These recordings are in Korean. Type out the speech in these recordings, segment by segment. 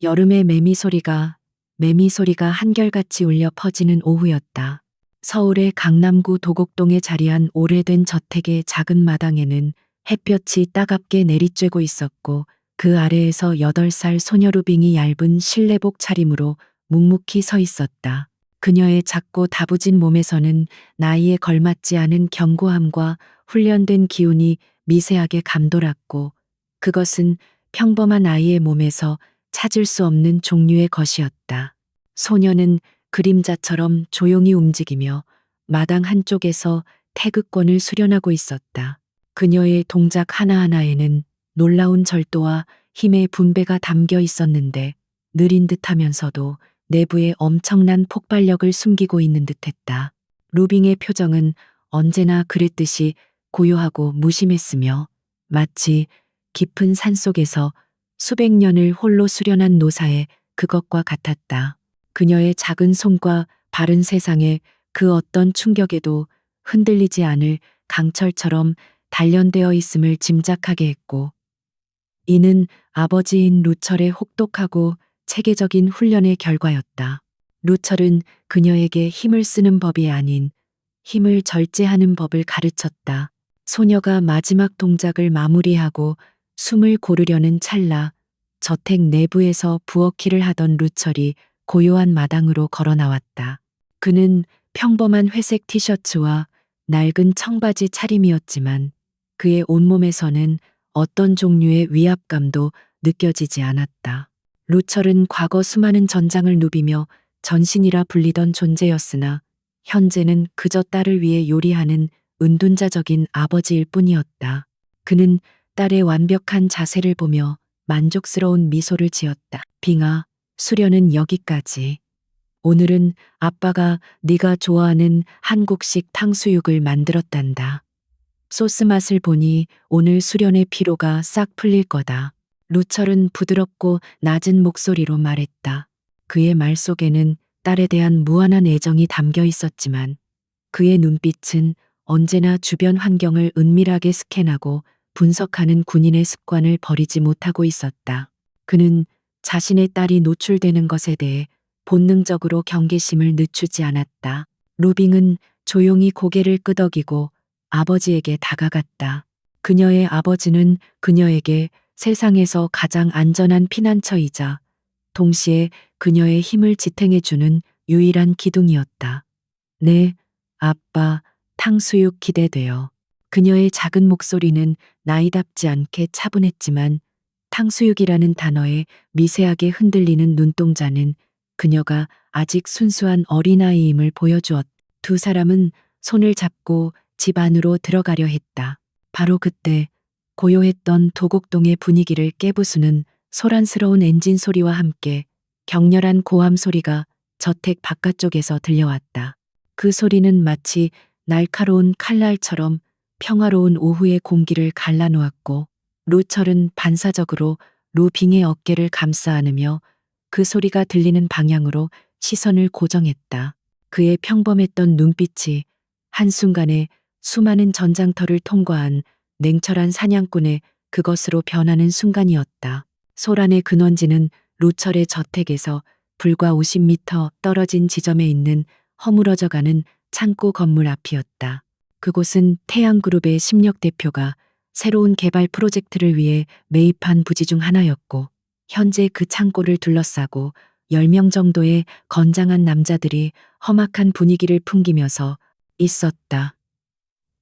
여름의 매미 소리가 한결같이 울려 퍼지는 오후였다. 서울의 강남구 도곡동에 자리한 오래된 저택의 작은 마당에는 햇볕이 따갑게 내리쬐고 있었고 그 아래에서 8살 소녀 루빙이 얇은 실내복 차림으로 묵묵히 서 있었다. 그녀의 작고 다부진 몸에서는 나이에 걸맞지 않은 견고함과 훈련된 기운이 미세하게 감돌았고 그것은 평범한 아이의 몸에서 찾을 수 없는 종류의 것이었다. 소녀는 그림자처럼 조용히 움직이며 마당 한쪽에서 태극권을 수련하고 있었다. 그녀의 동작 하나하나에는 놀라운 절도와 힘의 분배가 담겨 있었는데 느린 듯하면서도 내부에 엄청난 폭발력을 숨기고 있는 듯했다. 루빙의 표정은 언제나 그랬듯이 고요하고 무심했으며 마치 깊은 산속에서 수백 년을 홀로 수련한 노사의 그것과 같았다. 그녀의 작은 손과 바른 세상에 그 어떤 충격에도 흔들리지 않을 강철처럼 단련되어 있음을 짐작하게 했고 이는 아버지인 루철의 혹독하고 체계적인 훈련의 결과였다. 루철은 그녀에게 힘을 쓰는 법이 아닌 힘을 절제하는 법을 가르쳤다. 소녀가 마지막 동작을 마무리하고 숨을 고르려는 찰나 저택 내부에서 부엌일을 하던 루철이 고요한 마당으로 걸어 나왔다. 그는 평범한 회색 티셔츠와 낡은 청바지 차림이었지만 그의 온몸에서는 어떤 종류의 위압감도 느껴지지 않았다. 루철은 과거 수많은 전장을 누비며 전신이라 불리던 존재였으나 현재는 그저 딸을 위해 요리하는 은둔자적인 아버지일 뿐이었다. 그는 딸의 완벽한 자세를 보며 만족스러운 미소를 지었다. 빙아, 수련은 여기까지. 오늘은 아빠가 네가 좋아하는 한국식 탕수육을 만들었단다. 소스 맛을 보니 오늘 수련의 피로가 싹 풀릴 거다. 루철은 부드럽고 낮은 목소리로 말했다. 그의 말 속에는 딸에 대한 무한한 애정이 담겨 있었지만 그의 눈빛은 언제나 주변 환경을 은밀하게 스캔하고 분석하는 군인의 습관을 버리지 못하고 있었다. 그는 자신의 딸이 노출되는 것에 대해 본능적으로 경계심을 늦추지 않았다. 루빙은 조용히 고개를 끄덕이고 아버지에게 다가갔다. 그녀의 아버지는 그녀에게 세상에서 가장 안전한 피난처이자 동시에 그녀의 힘을 지탱해주는 유일한 기둥이었다. 네, 아빠, 탕수육 기대돼요. 그녀의 작은 목소리는 나이답지 않게 차분했지만 탕수육이라는 단어에 미세하게 흔들리는 눈동자는 그녀가 아직 순수한 어린아이임을 보여주었다. 두 사람은 손을 잡고 집 안으로 들어가려 했다. 바로 그때 고요했던 도곡동의 분위기를 깨부수는 소란스러운 엔진 소리와 함께 격렬한 고함 소리가 저택 바깥쪽에서 들려왔다. 그 소리는 마치 날카로운 칼날처럼 평화로운 오후의 공기를 갈라놓았고 루철은 반사적으로 루빙의 어깨를 감싸 안으며 그 소리가 들리는 방향으로 시선을 고정했다. 그의 평범했던 눈빛이 한순간에 수많은 전장터를 통과한 냉철한 사냥꾼의 그것으로 변하는 순간이었다. 소란의 근원지는 루철의 저택에서 불과 50m 떨어진 지점에 있는 허물어져가는 창고 건물 앞이었다. 그곳은 태양그룹의 심력 대표가 새로운 개발 프로젝트를 위해 매입한 부지 중 하나였고 현재 그 창고를 둘러싸고 10명 정도의 건장한 남자들이 험악한 분위기를 풍기면서 있었다.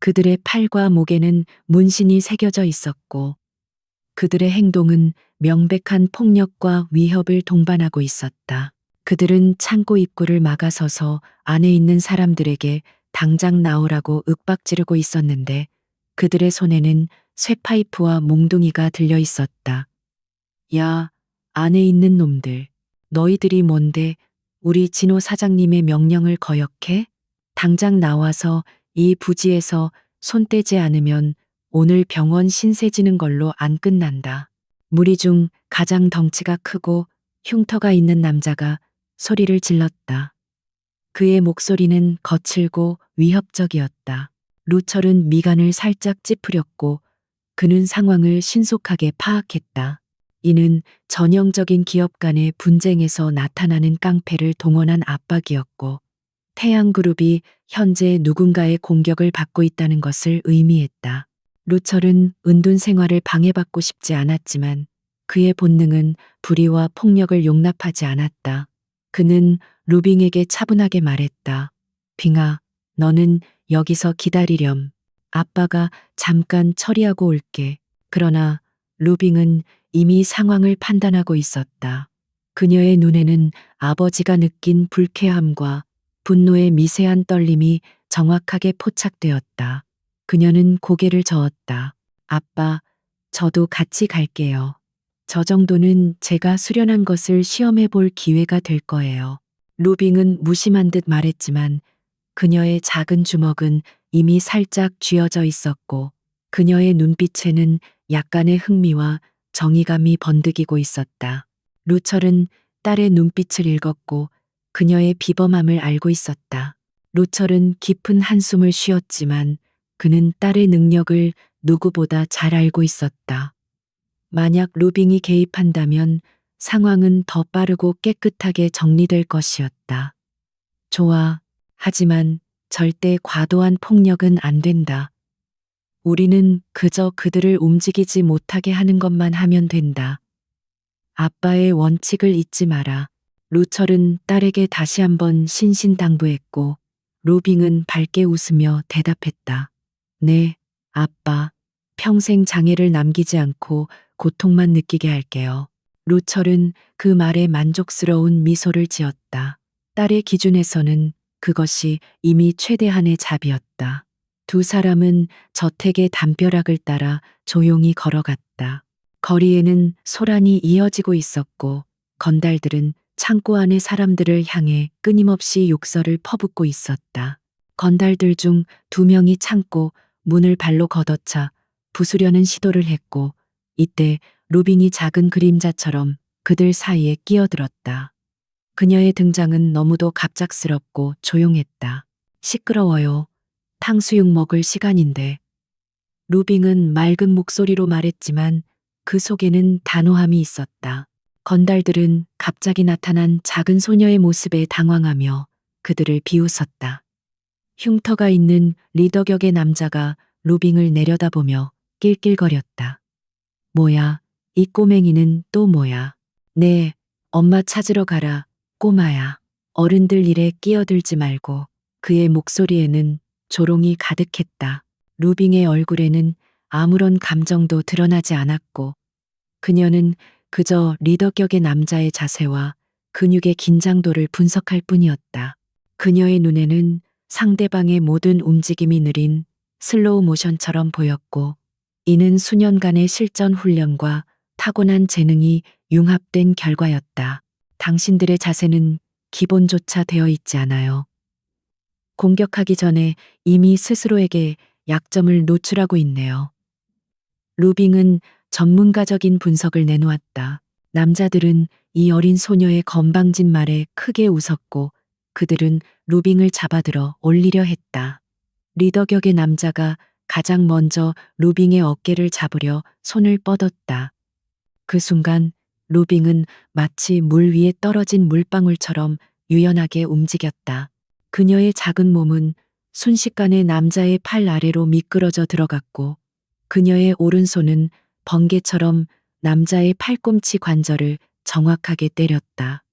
그들의 팔과 목에는 문신이 새겨져 있었고 그들의 행동은 명백한 폭력과 위협을 동반하고 있었다. 그들은 창고 입구를 막아서서 안에 있는 사람들에게 당장 나오라고 윽박지르고 있었는데 그들의 손에는 쇠파이프와 몽둥이가 들려 있었다. 야, 안에 있는 놈들. 너희들이 뭔데 우리 진호 사장님의 명령을 거역해? 당장 나와서 이 부지에서 손 떼지 않으면 오늘 병원 신세 지는 걸로 안 끝난다. 무리 중 가장 덩치가 크고 흉터가 있는 남자가 소리를 질렀다. 그의 목소리는 거칠고 위협적이었다. 루철은 미간을 살짝 찌푸렸고 그는 상황을 신속하게 파악했다. 이는 전형적인 기업 간의 분쟁에서 나타나는 깡패를 동원한 압박이었고, 태양그룹이 현재 누군가의 공격을 받고 있다는 것을 의미했다. 루철은 은둔 생활을 방해받고 싶지 않았지만 그의 본능은 불의와 폭력을 용납하지 않았다. 그는 루빙에게 차분하게 말했다. 빙아, 너는 여기서 기다리렴. 아빠가 잠깐 처리하고 올게. 그러나 루빙은 이미 상황을 판단하고 있었다. 그녀의 눈에는 아버지가 느낀 불쾌함과 분노의 미세한 떨림이 정확하게 포착되었다. 그녀는 고개를 저었다. 아빠, 저도 같이 갈게요. 저 정도는 제가 수련한 것을 시험해 볼 기회가 될 거예요. 루빙은 무심한 듯 말했지만 그녀의 작은 주먹은 이미 살짝 쥐어져 있었고 그녀의 눈빛에는 약간의 흥미와 정의감이 번득이고 있었다. 루철은 딸의 눈빛을 읽었고 그녀의 비범함을 알고 있었다. 루철은 깊은 한숨을 쉬었지만 그는 딸의 능력을 누구보다 잘 알고 있었다. 만약 루빙이 개입한다면 상황은 더 빠르고 깨끗하게 정리될 것이었다. 좋아. 하지만 절대 과도한 폭력은 안 된다. 우리는 그저 그들을 움직이지 못하게 하는 것만 하면 된다. 아빠의 원칙을 잊지 마라. 루철은 딸에게 다시 한번 신신당부했고 루빙은 밝게 웃으며 대답했다. 네, 아빠. 평생 장애를 남기지 않고 고통만 느끼게 할게요. 루철은 그 말에 만족스러운 미소를 지었다. 딸의 기준에서는 그것이 이미 최대한의 잡이었다. 두 사람은 저택의 담벼락을 따라 조용히 걸어갔다. 거리에는 소란이 이어지고 있었고 건달들은 창고 안의 사람들을 향해 끊임없이 욕설을 퍼붓고 있었다. 건달들 중 두 명이 창고 문을 발로 걷어차 부수려는 시도를 했고 이때 루빙이 작은 그림자처럼 그들 사이에 끼어들었다. 그녀의 등장은 너무도 갑작스럽고 조용했다. 시끄러워요. 탕수육 먹을 시간인데. 루빙은 맑은 목소리로 말했지만 그 속에는 단호함이 있었다. 건달들은 갑자기 나타난 작은 소녀의 모습에 당황하며 그들을 비웃었다. 흉터가 있는 리더격의 남자가 루빙을 내려다보며 낄낄거렸다. 뭐야, 이 꼬맹이는 또 뭐야. 네, 엄마 찾으러 가라, 꼬마야. 어른들 일에 끼어들지 말고. 그의 목소리에는 조롱이 가득했다. 루빙의 얼굴에는 아무런 감정도 드러나지 않았고 그녀는 그저 리더격의 남자의 자세와 근육의 긴장도를 분석할 뿐이었다. 그녀의 눈에는 상대방의 모든 움직임이 느린 슬로우 모션처럼 보였고 이는 수년간의 실전 훈련과 타고난 재능이 융합된 결과였다. 당신들의 자세는 기본조차 되어 있지 않아요. 공격하기 전에 이미 스스로에게 약점을 노출하고 있네요. 루빙은 전문가적인 분석을 내놓았다. 남자들은 이 어린 소녀의 건방진 말에 크게 웃었고 그들은 루빙을 잡아들어 올리려 했다. 리더격의 남자가 가장 먼저 루빙의 어깨를 잡으려 손을 뻗었다. 그 순간 루빙은 마치 물 위에 떨어진 물방울처럼 유연하게 움직였다. 그녀의 작은 몸은 순식간에 남자의 팔 아래로 미끄러져 들어갔고 그녀의 오른손은 번개처럼 남자의 팔꿈치 관절을 정확하게 때렸다.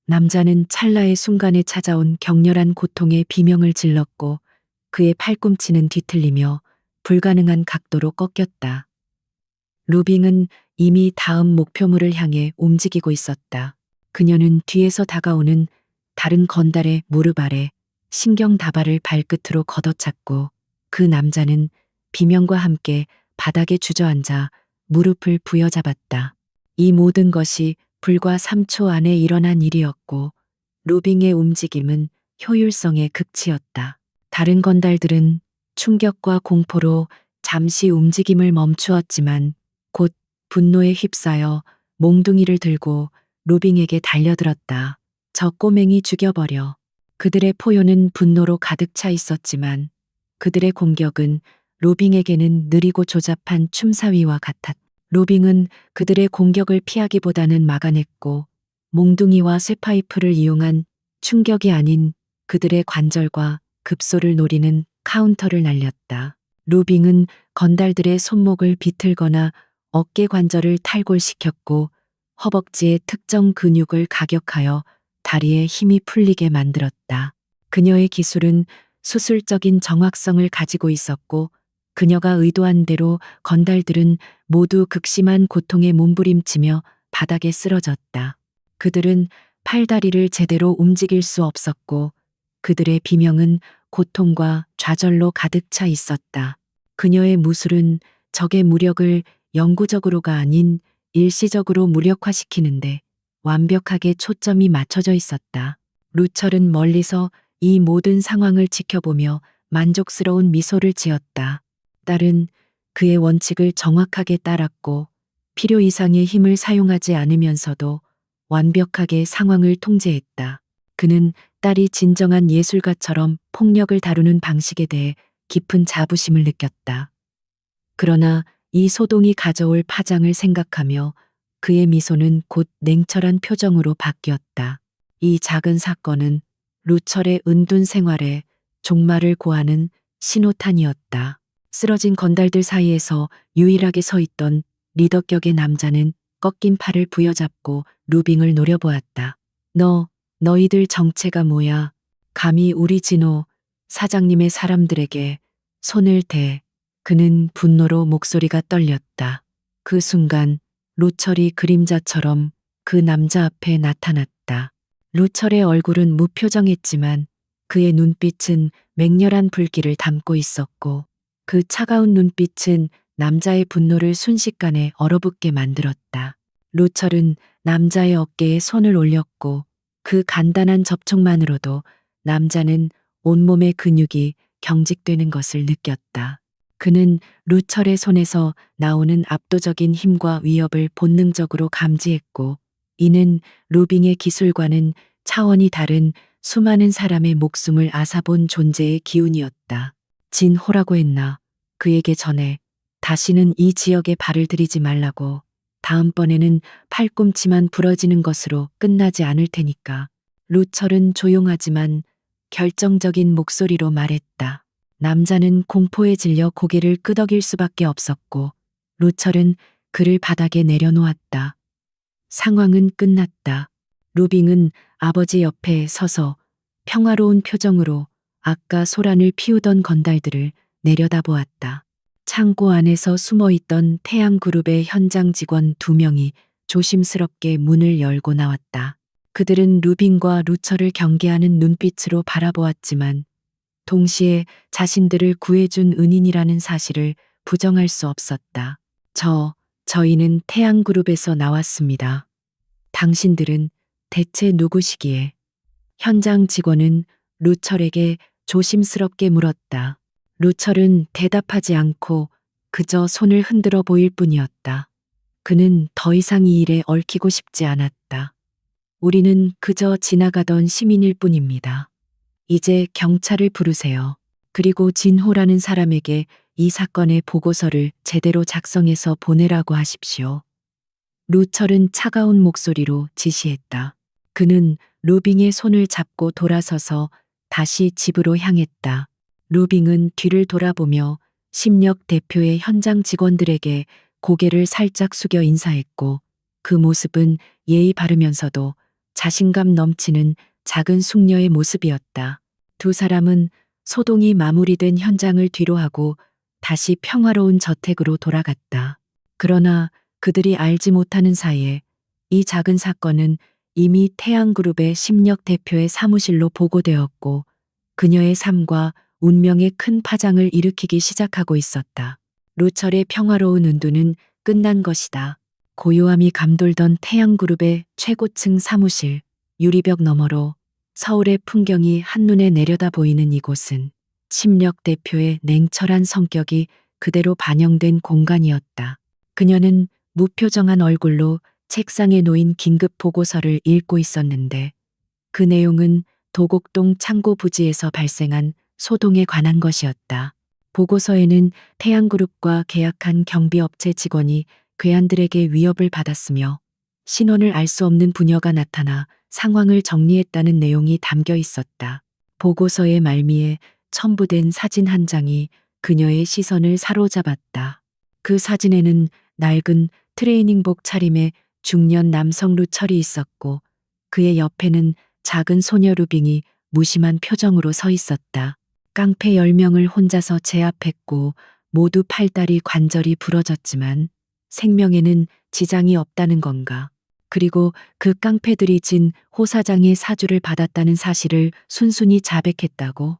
남자는 찰나의 순간에 찾아온 격렬한 고통에 비명을 질렀고 그의 팔꿈치는 뒤틀리며 불가능한 각도로 꺾였다. 루빙은 이미 다음 목표물을 향해 움직이고 있었다. 그녀는 뒤에서 다가오는 다른 건달의 무릎 아래 신경다발을 발끝으로 걷어찼고 그 남자는 비명과 함께 바닥에 주저앉아 무릎을 부여잡았다. 이 모든 것이 불과 3초 안에 일어난 일이었고 루빙의 움직임은 효율성의 극치였다. 다른 건달들은 충격과 공포로 잠시 움직임을 멈추었지만 곧 분노에 휩싸여 몽둥이를 들고 루빙에게 달려들었다. 저 꼬맹이 죽여버려. 그들의 포효는 분노로 가득 차 있었지만 그들의 공격은 루빙에게는 느리고 조잡한 춤사위와 같았다. 루빙은 그들의 공격을 피하기보다는 막아냈고 몽둥이와 쇠파이프를 이용한 충격이 아닌 그들의 관절과 급소를 노리는 카운터를 날렸다. 루빙은 건달들의 손목을 비틀거나 어깨 관절을 탈골시켰고 허벅지의 특정 근육을 가격하여 다리에 힘이 풀리게 만들었다. 그녀의 기술은 수술적인 정확성을 가지고 있었고 그녀가 의도한 대로 건달들은 모두 극심한 고통에 몸부림치며 바닥에 쓰러졌다. 그들은 팔다리를 제대로 움직일 수 없었고 그들의 비명은 고통과 좌절로 가득 차 있었다. 그녀의 무술은 적의 무력을 영구적으로가 아닌 일시적으로 무력화시키는데 완벽하게 초점이 맞춰져 있었다. 루철은 멀리서 이 모든 상황을 지켜보며 만족스러운 미소를 지었다. 딸은 그의 원칙을 정확하게 따랐고 필요 이상의 힘을 사용하지 않으면서도 완벽하게 상황을 통제했다. 그는 딸이 진정한 예술가처럼 폭력을 다루는 방식에 대해 깊은 자부심을 느꼈다. 그러나 이 소동이 가져올 파장을 생각하며 그의 미소는 곧 냉철한 표정으로 바뀌었다. 이 작은 사건은 루철의 은둔 생활에 종말을 고하는 신호탄이었다. 쓰러진 건달들 사이에서 유일하게 서 있던 리더격의 남자는 꺾인 팔을 부여잡고 루빙을 노려보았다. 너희들 정체가 뭐야? 감히 우리 진호 사장님의 사람들에게 손을 대. 그는 분노로 목소리가 떨렸다. 그 순간 루철이 그림자처럼 그 남자 앞에 나타났다. 루철의 얼굴은 무표정했지만 그의 눈빛은 맹렬한 불길을 담고 있었고 그 차가운 눈빛은 남자의 분노를 순식간에 얼어붙게 만들었다. 루철은 남자의 어깨에 손을 올렸고 그 간단한 접촉만으로도 남자는 온몸의 근육이 경직되는 것을 느꼈다. 그는 루철의 손에서 나오는 압도적인 힘과 위협을 본능적으로 감지했고 이는 루빙의 기술과는 차원이 다른 수많은 사람의 목숨을 앗아본 존재의 기운이었다. 진호라고 했나? 그에게 전해 다시는 이 지역에 발을 들이지 말라고. 다음번에는 팔꿈치만 부러지는 것으로 끝나지 않을 테니까. 루철은 조용하지만 결정적인 목소리로 말했다. 남자는 공포에 질려 고개를 끄덕일 수밖에 없었고 루철은 그를 바닥에 내려놓았다. 상황은 끝났다. 루빙은 아버지 옆에 서서 평화로운 표정으로 아까 소란을 피우던 건달들을 내려다보았다. 창고 안에서 숨어있던 태양그룹의 현장 직원 2명이 조심스럽게 문을 열고 나왔다. 그들은 루빙과 루철을 경계하는 눈빛으로 바라보았지만 동시에 자신들을 구해준 은인이라는 사실을 부정할 수 없었다. 저희는 태양그룹에서 나왔습니다. 당신들은 대체 누구시기에? 현장 직원은 루철에게 조심스럽게 물었다. 루철은 대답하지 않고 그저 손을 흔들어 보일 뿐이었다. 그는 더 이상 이 일에 얽히고 싶지 않았다. 우리는 그저 지나가던 시민일 뿐입니다. 이제 경찰을 부르세요. 그리고 진호라는 사람에게 이 사건의 보고서를 제대로 작성해서 보내라고 하십시오. 루철은 차가운 목소리로 지시했다. 그는 루빙의 손을 잡고 돌아서서 다시 집으로 향했다. 루빙은 뒤를 돌아보며 심력 대표의 현장 직원들에게 고개를 살짝 숙여 인사했고 그 모습은 예의 바르면서도 자신감 넘치는 작은 숙녀의 모습이었다. 두 사람은 소동이 마무리된 현장을 뒤로하고 다시 평화로운 저택으로 돌아갔다. 그러나 그들이 알지 못하는 사이에 이 작은 사건은 이미 태양그룹의 심력 대표의 사무실로 보고되었고 그녀의 삶과 운명에 큰 파장을 일으키기 시작하고 있었다. 루철의 평화로운 은둔은 끝난 것이다. 고요함이 감돌던 태양그룹의 최고층 사무실, 유리벽 너머로 서울의 풍경이 한눈에 내려다 보이는 이곳은 심력 대표의 냉철한 성격이 그대로 반영된 공간이었다. 그녀는 무표정한 얼굴로 책상에 놓인 긴급 보고서를 읽고 있었는데 그 내용은 도곡동 창고 부지에서 발생한 소동에 관한 것이었다. 보고서에는 태양그룹과 계약한 경비업체 직원이 괴한들에게 위협을 받았으며 신원을 알 수 없는 부녀가 나타나 상황을 정리했다는 내용이 담겨 있었다. 보고서의 말미에 첨부된 사진 한 장이 그녀의 시선을 사로잡았다. 그 사진에는 낡은 트레이닝복 차림의 중년 남성 루철이 있었고 그의 옆에는 작은 소녀 루빙이 무심한 표정으로 서 있었다. 깡패 10명을 혼자서 제압했고 모두 팔다리 관절이 부러졌지만 생명에는 지장이 없다는 건가. 그리고 그 깡패들이 진 호 사장의 사주를 받았다는 사실을 순순히 자백했다고.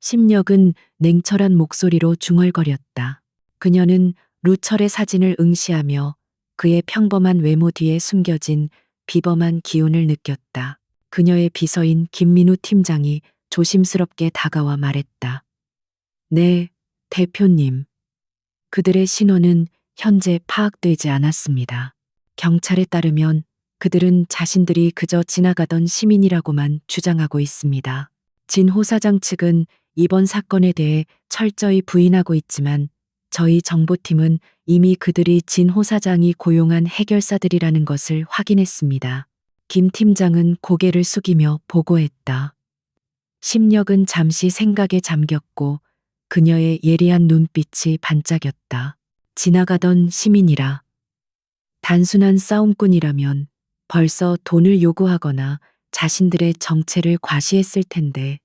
심력은 냉철한 목소리로 중얼거렸다. 그녀는 루철의 사진을 응시하며 그의 평범한 외모 뒤에 숨겨진 비범한 기운을 느꼈다. 그녀의 비서인 김민우 팀장이 조심스럽게 다가와 말했다. 네, 대표님. 그들의 신원은 현재 파악되지 않았습니다. 경찰에 따르면 그들은 자신들이 그저 지나가던 시민이라고만 주장하고 있습니다. 진호 사장 측은 이번 사건에 대해 철저히 부인하고 있지만 저희 정보팀은 이미 그들이 진호 사장이 고용한 해결사들이라는 것을 확인했습니다. 김 팀장은 고개를 숙이며 보고했다. 심력은 잠시 생각에 잠겼고 그녀의 예리한 눈빛이 반짝였다. 지나가던 시민이라. 단순한 싸움꾼이라면 벌써 돈을 요구하거나 자신들의 정체를 과시했을 텐데.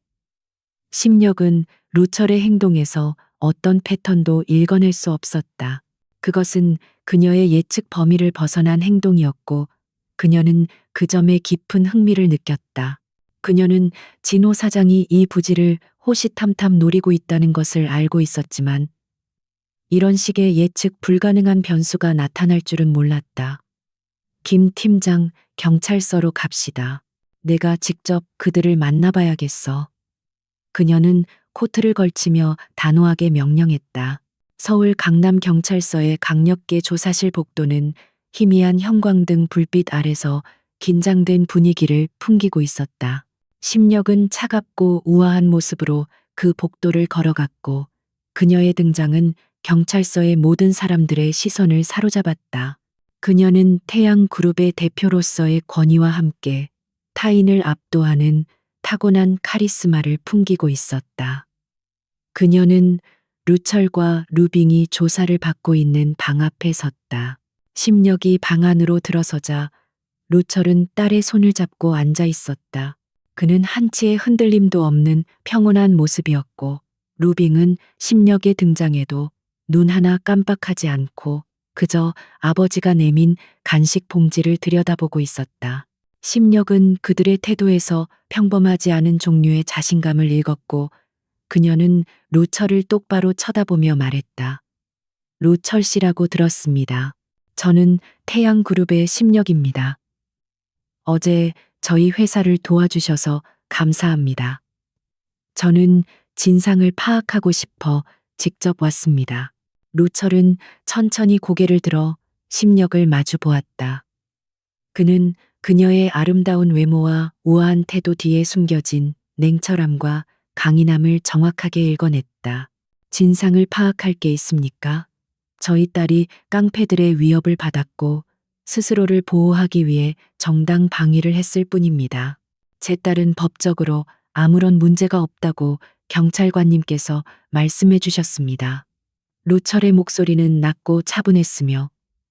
심력은 루철의 행동에서 어떤 패턴도 읽어낼 수 없었다. 그것은 그녀의 예측 범위를 벗어난 행동이었고 그녀는 그 점에 깊은 흥미를 느꼈다. 그녀는 진호 사장이 이 부지를 호시탐탐 노리고 있다는 것을 알고 있었지만 이런 식의 예측 불가능한 변수가 나타날 줄은 몰랐다. 김 팀장, 경찰서로 갑시다. 내가 직접 그들을 만나봐야겠어. 그녀는 코트를 걸치며 단호하게 명령했다. 서울 강남경찰서의 강력계 조사실 복도는 희미한 형광등 불빛 아래서 긴장된 분위기를 풍기고 있었다. 심력은 차갑고 우아한 모습으로 그 복도를 걸어갔고 그녀의 등장은 경찰서의 모든 사람들의 시선을 사로잡았다. 그녀는 태양그룹의 대표로서의 권위와 함께 타인을 압도하는 타고난 카리스마를 풍기고 있었다. 그녀는 루철과 루빙이 조사를 받고 있는 방 앞에 섰다. 심력이 방 안으로 들어서자 루철은 딸의 손을 잡고 앉아 있었다. 그는 한치의 흔들림도 없는 평온한 모습이었고 루빙은 심력의 등장에도 눈 하나 깜빡하지 않고 그저 아버지가 내민 간식 봉지를 들여다보고 있었다. 심력은 그들의 태도에서 평범하지 않은 종류의 자신감을 읽었고 그녀는 루철을 똑바로 쳐다보며 말했다. 루철 씨라고 들었습니다. 저는 태양그룹의 심력입니다. 어제 저희 회사를 도와주셔서 감사합니다. 저는 진상을 파악하고 싶어 직접 왔습니다. 루철은 천천히 고개를 들어 심력을 마주 보았다. 그는 그녀의 아름다운 외모와 우아한 태도 뒤에 숨겨진 냉철함과 강인함을 정확하게 읽어냈다. 진상을 파악할 게 있습니까? 저희 딸이 깡패들의 위협을 받았고 스스로를 보호하기 위해 정당 방위를 했을 뿐입니다. 제 딸은 법적으로 아무런 문제가 없다고 경찰관님께서 말씀해 주셨습니다. 루철의 목소리는 낮고 차분했으며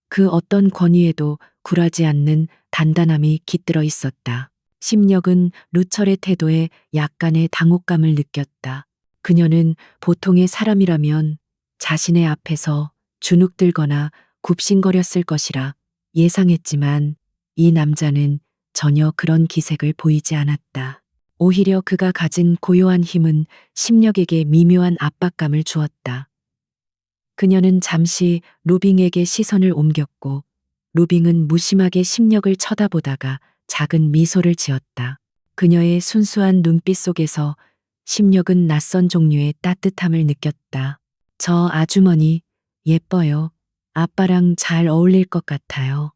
그 어떤 권위에도 굴하지 않는 단단함이 깃들어 있었다. 심력은 루철의 태도에 약간의 당혹감을 느꼈다. 그녀는 보통의 사람이라면 자신의 앞에서 주눅들거나 굽신거렸을 것이라 예상했지만 이 남자는 전혀 그런 기색을 보이지 않았다. 오히려 그가 가진 고요한 힘은 심력에게 미묘한 압박감을 주었다. 그녀는 잠시 루빙에게 시선을 옮겼고 루빙은 무심하게 심력을 쳐다보다가 작은 미소를 지었다. 그녀의 순수한 눈빛 속에서 심력은 낯선 종류의 따뜻함을 느꼈다. 저 아주머니 예뻐요. 아빠랑 잘 어울릴 것 같아요.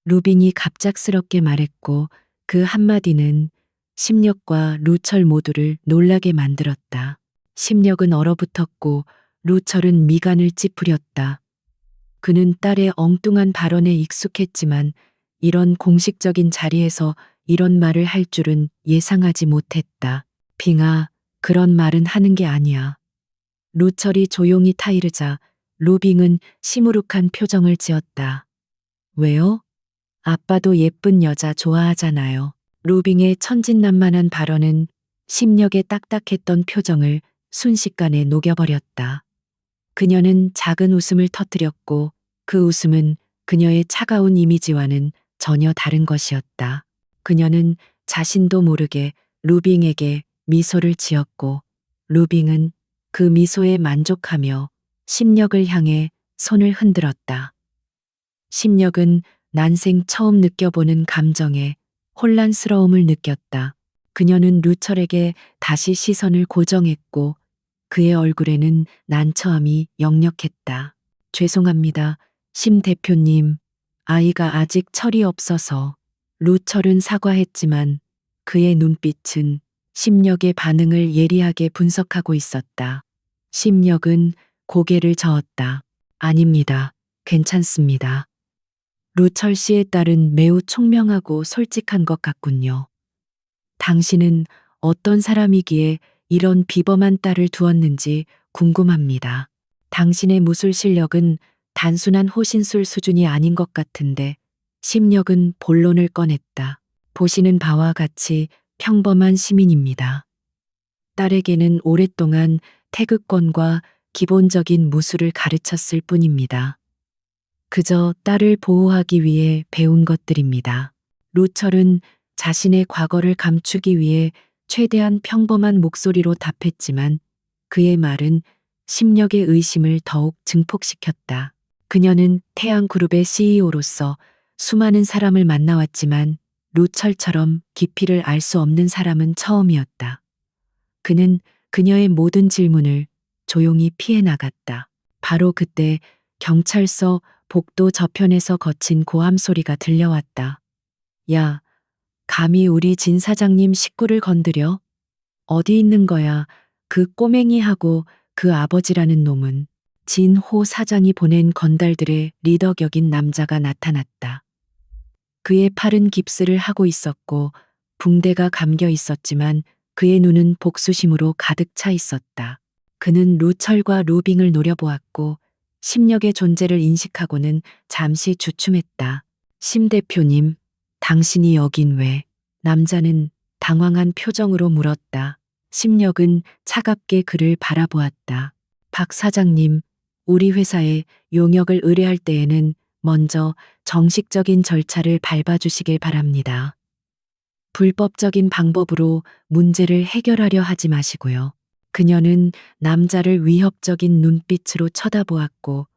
루빙이 갑작스럽게 말했고 그 한마디는 심력과 루철 모두를 놀라게 만들었다. 심력은 얼어붙었고 루철은 미간을 찌푸렸다. 그는 딸의 엉뚱한 발언에 익숙했지만 이런 공식적인 자리에서 이런 말을 할 줄은 예상하지 못했다. 빙아, 그런 말은 하는 게 아니야. 루철이 조용히 타이르자 루빙은 시무룩한 표정을 지었다. 왜요? 아빠도 예쁜 여자 좋아하잖아요. 루빙의 천진난만한 발언은 심력의 딱딱했던 표정을 순식간에 녹여버렸다. 그녀는 작은 웃음을 터뜨렸고 그 웃음은 그녀의 차가운 이미지와는 전혀 다른 것이었다. 그녀는 자신도 모르게 루빙에게 미소를 지었고 루빙은 그 미소에 만족하며 심력을 향해 손을 흔들었다. 심력은 난생 처음 느껴보는 감정에 혼란스러움을 느꼈다. 그녀는 루철에게 다시 시선을 고정했고 그의 얼굴에는 난처함이 역력했다. 죄송합니다. 심 대표님. 아이가 아직 철이 없어서. 루철은 사과했지만 그의 눈빛은 심력의 반응을 예리하게 분석하고 있었다. 심력은 고개를 저었다. 아닙니다. 괜찮습니다. 루철 씨의 딸은 매우 총명하고 솔직한 것 같군요. 당신은 어떤 사람이기에 이런 비범한 딸을 두었는지 궁금합니다. 당신의 무술 실력은 단순한 호신술 수준이 아닌 것 같은데 심력은 본론을 꺼냈다. 보시는 바와 같이 평범한 시민입니다. 딸에게는 오랫동안 태극권과 기본적인 무술을 가르쳤을 뿐입니다. 그저 딸을 보호하기 위해 배운 것들입니다. 루철은 자신의 과거를 감추기 위해 최대한 평범한 목소리로 답했지만 그의 말은 심력의 의심을 더욱 증폭시켰다. 그녀는 태양그룹의 CEO로서 수많은 사람을 만나왔지만 루철처럼 깊이를 알 수 없는 사람은 처음이었다. 그는 그녀의 모든 질문을 조용히 피해 나갔다. 바로 그때 경찰서 복도 저편에서 거친 고함 소리가 들려왔다. 야, 감히 우리 진 사장님 식구를 건드려? 어디 있는 거야? 그 꼬맹이하고 그 아버지라는 놈은. 진호 사장이 보낸 건달들의 리더 격인 남자가 나타났다. 그의 팔은 깁스를 하고 있었고 붕대가 감겨 있었지만 그의 눈은 복수심으로 가득 차 있었다. 그는 루철과 루빙을 노려보았고 심력의 존재를 인식하고는 잠시 주춤했다. 심 대표님, 당신이 여긴 왜? 남자는 당황한 표정으로 물었다. 심력은 차갑게 그를 바라보았다. 박 사장님, 우리 회사에 용역을 의뢰할 때에는 먼저 정식적인 절차를 밟아주시길 바랍니다. 불법적인 방법으로 문제를 해결하려 하지 마시고요. 그녀는 남자를 위협적인 눈빛으로 쳐다보았고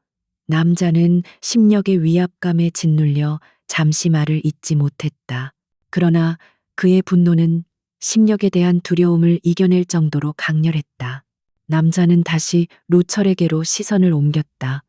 남자는 심력의 위압감에 짓눌려 잠시 말을 잇지 못했다. 그러나 그의 분노는 심력에 대한 두려움을 이겨낼 정도로 강렬했다. 남자는 다시 루철에게로 시선을 옮겼다.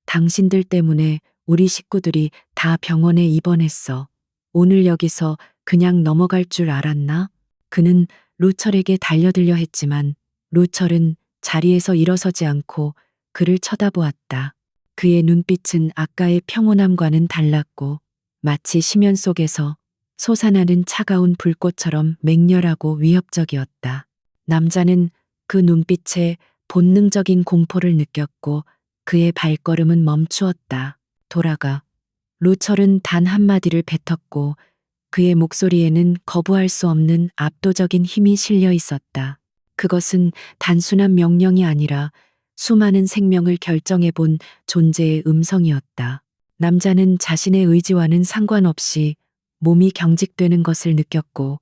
당신들 때문에 우리 식구들이 다 병원에 입원했어. 오늘 여기서 그냥 넘어갈 줄 알았나? 그는 루철에게 달려들려 했지만 루철은 자리에서 일어서지 않고 그를 쳐다보았다. 그의 눈빛은 아까의 평온함과는 달랐고 마치 심연 속에서 솟아나는 차가운 불꽃처럼 맹렬하고 위협적이었다. 남자는 그 눈빛에 본능적인 공포를 느꼈고 그의 발걸음은 멈추었다. 돌아가. 루철은 단 한마디를 뱉었고 그의 목소리에는 거부할 수 없는 압도적인 힘이 실려 있었다. 그것은 단순한 명령이 아니라 수많은 생명을 결정해 본 존재의 음성이었다. 남자는 자신의 의지와는 상관없이 몸이 경직되는 것을 느꼈고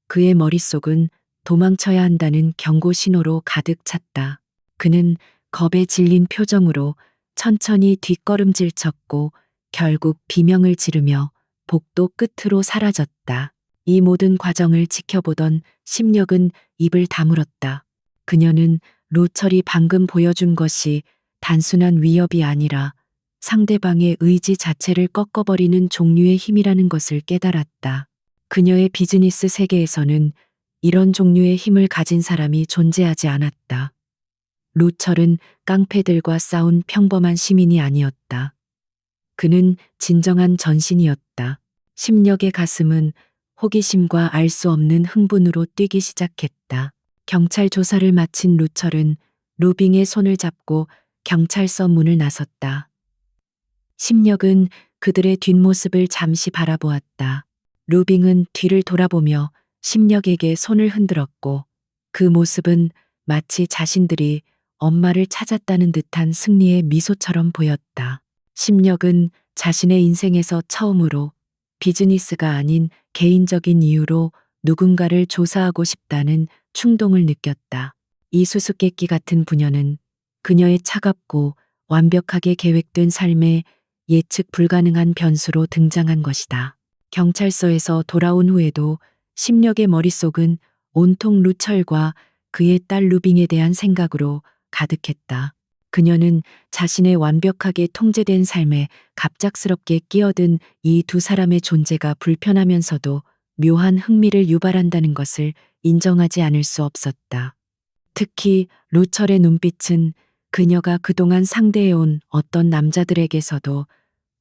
그의 머릿속은 도망쳐야 한다는 경고 신호로 가득 찼다. 그는 겁에 질린 표정으로 천천히 뒷걸음질 쳤고 결국 비명을 지르며 복도 끝으로 사라졌다. 이 모든 과정을 지켜보던 심력은 입을 다물었다. 그녀는 루철이 방금 보여준 것이 단순한 위협이 아니라 상대방의 의지 자체를 꺾어버리는 종류의 힘이라는 것을 깨달았다. 그녀의 비즈니스 세계에서는 이런 종류의 힘을 가진 사람이 존재하지 않았다. 루철은 깡패들과 싸운 평범한 시민이 아니었다. 그는 진정한 전신이었다. 심력의 가슴은 호기심과 알 수 없는 흥분으로 뛰기 시작했다. 경찰 조사를 마친 루철은 루빙의 손을 잡고 경찰서 문을 나섰다. 심력은 그들의 뒷모습을 잠시 바라보았다. 루빙은 뒤를 돌아보며 심력에게 손을 흔들었고 그 모습은 마치 자신들이 엄마를 찾았다는 듯한 승리의 미소처럼 보였다. 심력은 자신의 인생에서 처음으로 비즈니스가 아닌 개인적인 이유로 누군가를 조사하고 싶다는 충동을 느꼈다. 이 수수께끼 같은 부녀는 그녀의 차갑고 완벽하게 계획된 삶에 예측 불가능한 변수로 등장한 것이다. 경찰서에서 돌아온 후에도 심력의 머릿속은 온통 루철과 그의 딸 루빙에 대한 생각으로 가득했다. 그녀는 자신의 완벽하게 통제된 삶에 갑작스럽게 끼어든 이 두 사람의 존재가 불편하면서도 묘한 흥미를 유발한다는 것을 인정하지 않을 수 없었다. 특히 루철의 눈빛은 그녀가 그동안 상대해온 어떤 남자들에게서도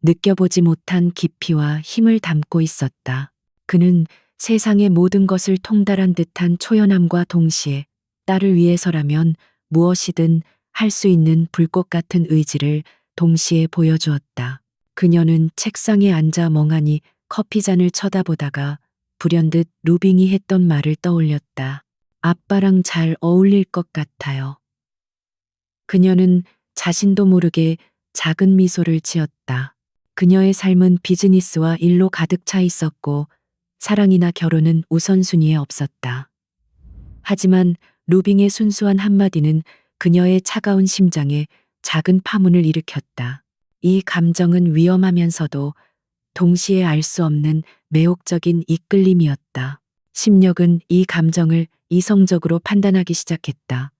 느껴보지 못한 깊이와 힘을 담고 있었다. 그는 세상의 모든 것을 통달한 듯한 초연함과 동시에 딸을 위해서라면 무엇이든 할 수 있는 불꽃 같은 의지를 동시에 보여주었다. 그녀는 책상에 앉아 멍하니 커피잔을 쳐다보다가 불현듯 루빙이 했던 말을 떠올렸다. 아빠랑 잘 어울릴 것 같아요. 그녀는 자신도 모르게 작은 미소를 지었다. 그녀의 삶은 비즈니스와 일로 가득 차 있었고 사랑이나 결혼은 우선순위에 없었다. 하지만 루빙의 순수한 한마디는 그녀의 차가운 심장에 작은 파문을 일으켰다. 이 감정은 위험하면서도 동시에 알 수 없는 매혹적인 이끌림이었다. 심력은 이 감정을 이성적으로 판단하기 시작했다.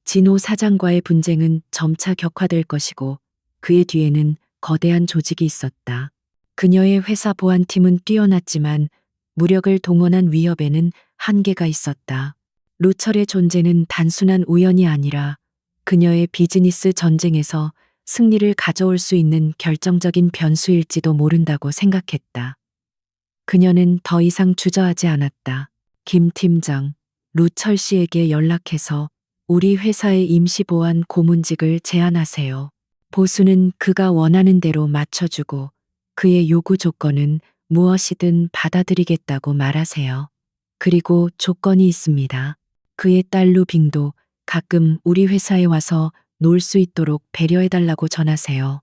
진호 사장과의 분쟁은 점차 격화될 것이고 그의 뒤에는 거대한 조직이 있었다. 그녀의 회사 보안팀은 뛰어났지만 무력을 동원한 위협에는 한계가 있었다. 루철의 존재는 단순한 우연이 아니라 그녀의 비즈니스 전쟁에서 승리를 가져올 수 있는 결정적인 변수일지도 모른다고 생각했다. 그녀는 더 이상 주저하지 않았다. 김 팀장, 루철 씨에게 연락해서 우리 회사의 임시보안 고문직을 제안하세요. 보수는 그가 원하는 대로 맞춰주고 그의 요구 조건은 무엇이든 받아들이겠다고 말하세요. 그리고 조건이 있습니다. 그의 딸 루빙도 가끔 우리 회사에 와서 놀 수 있도록 배려해달라고 전하세요.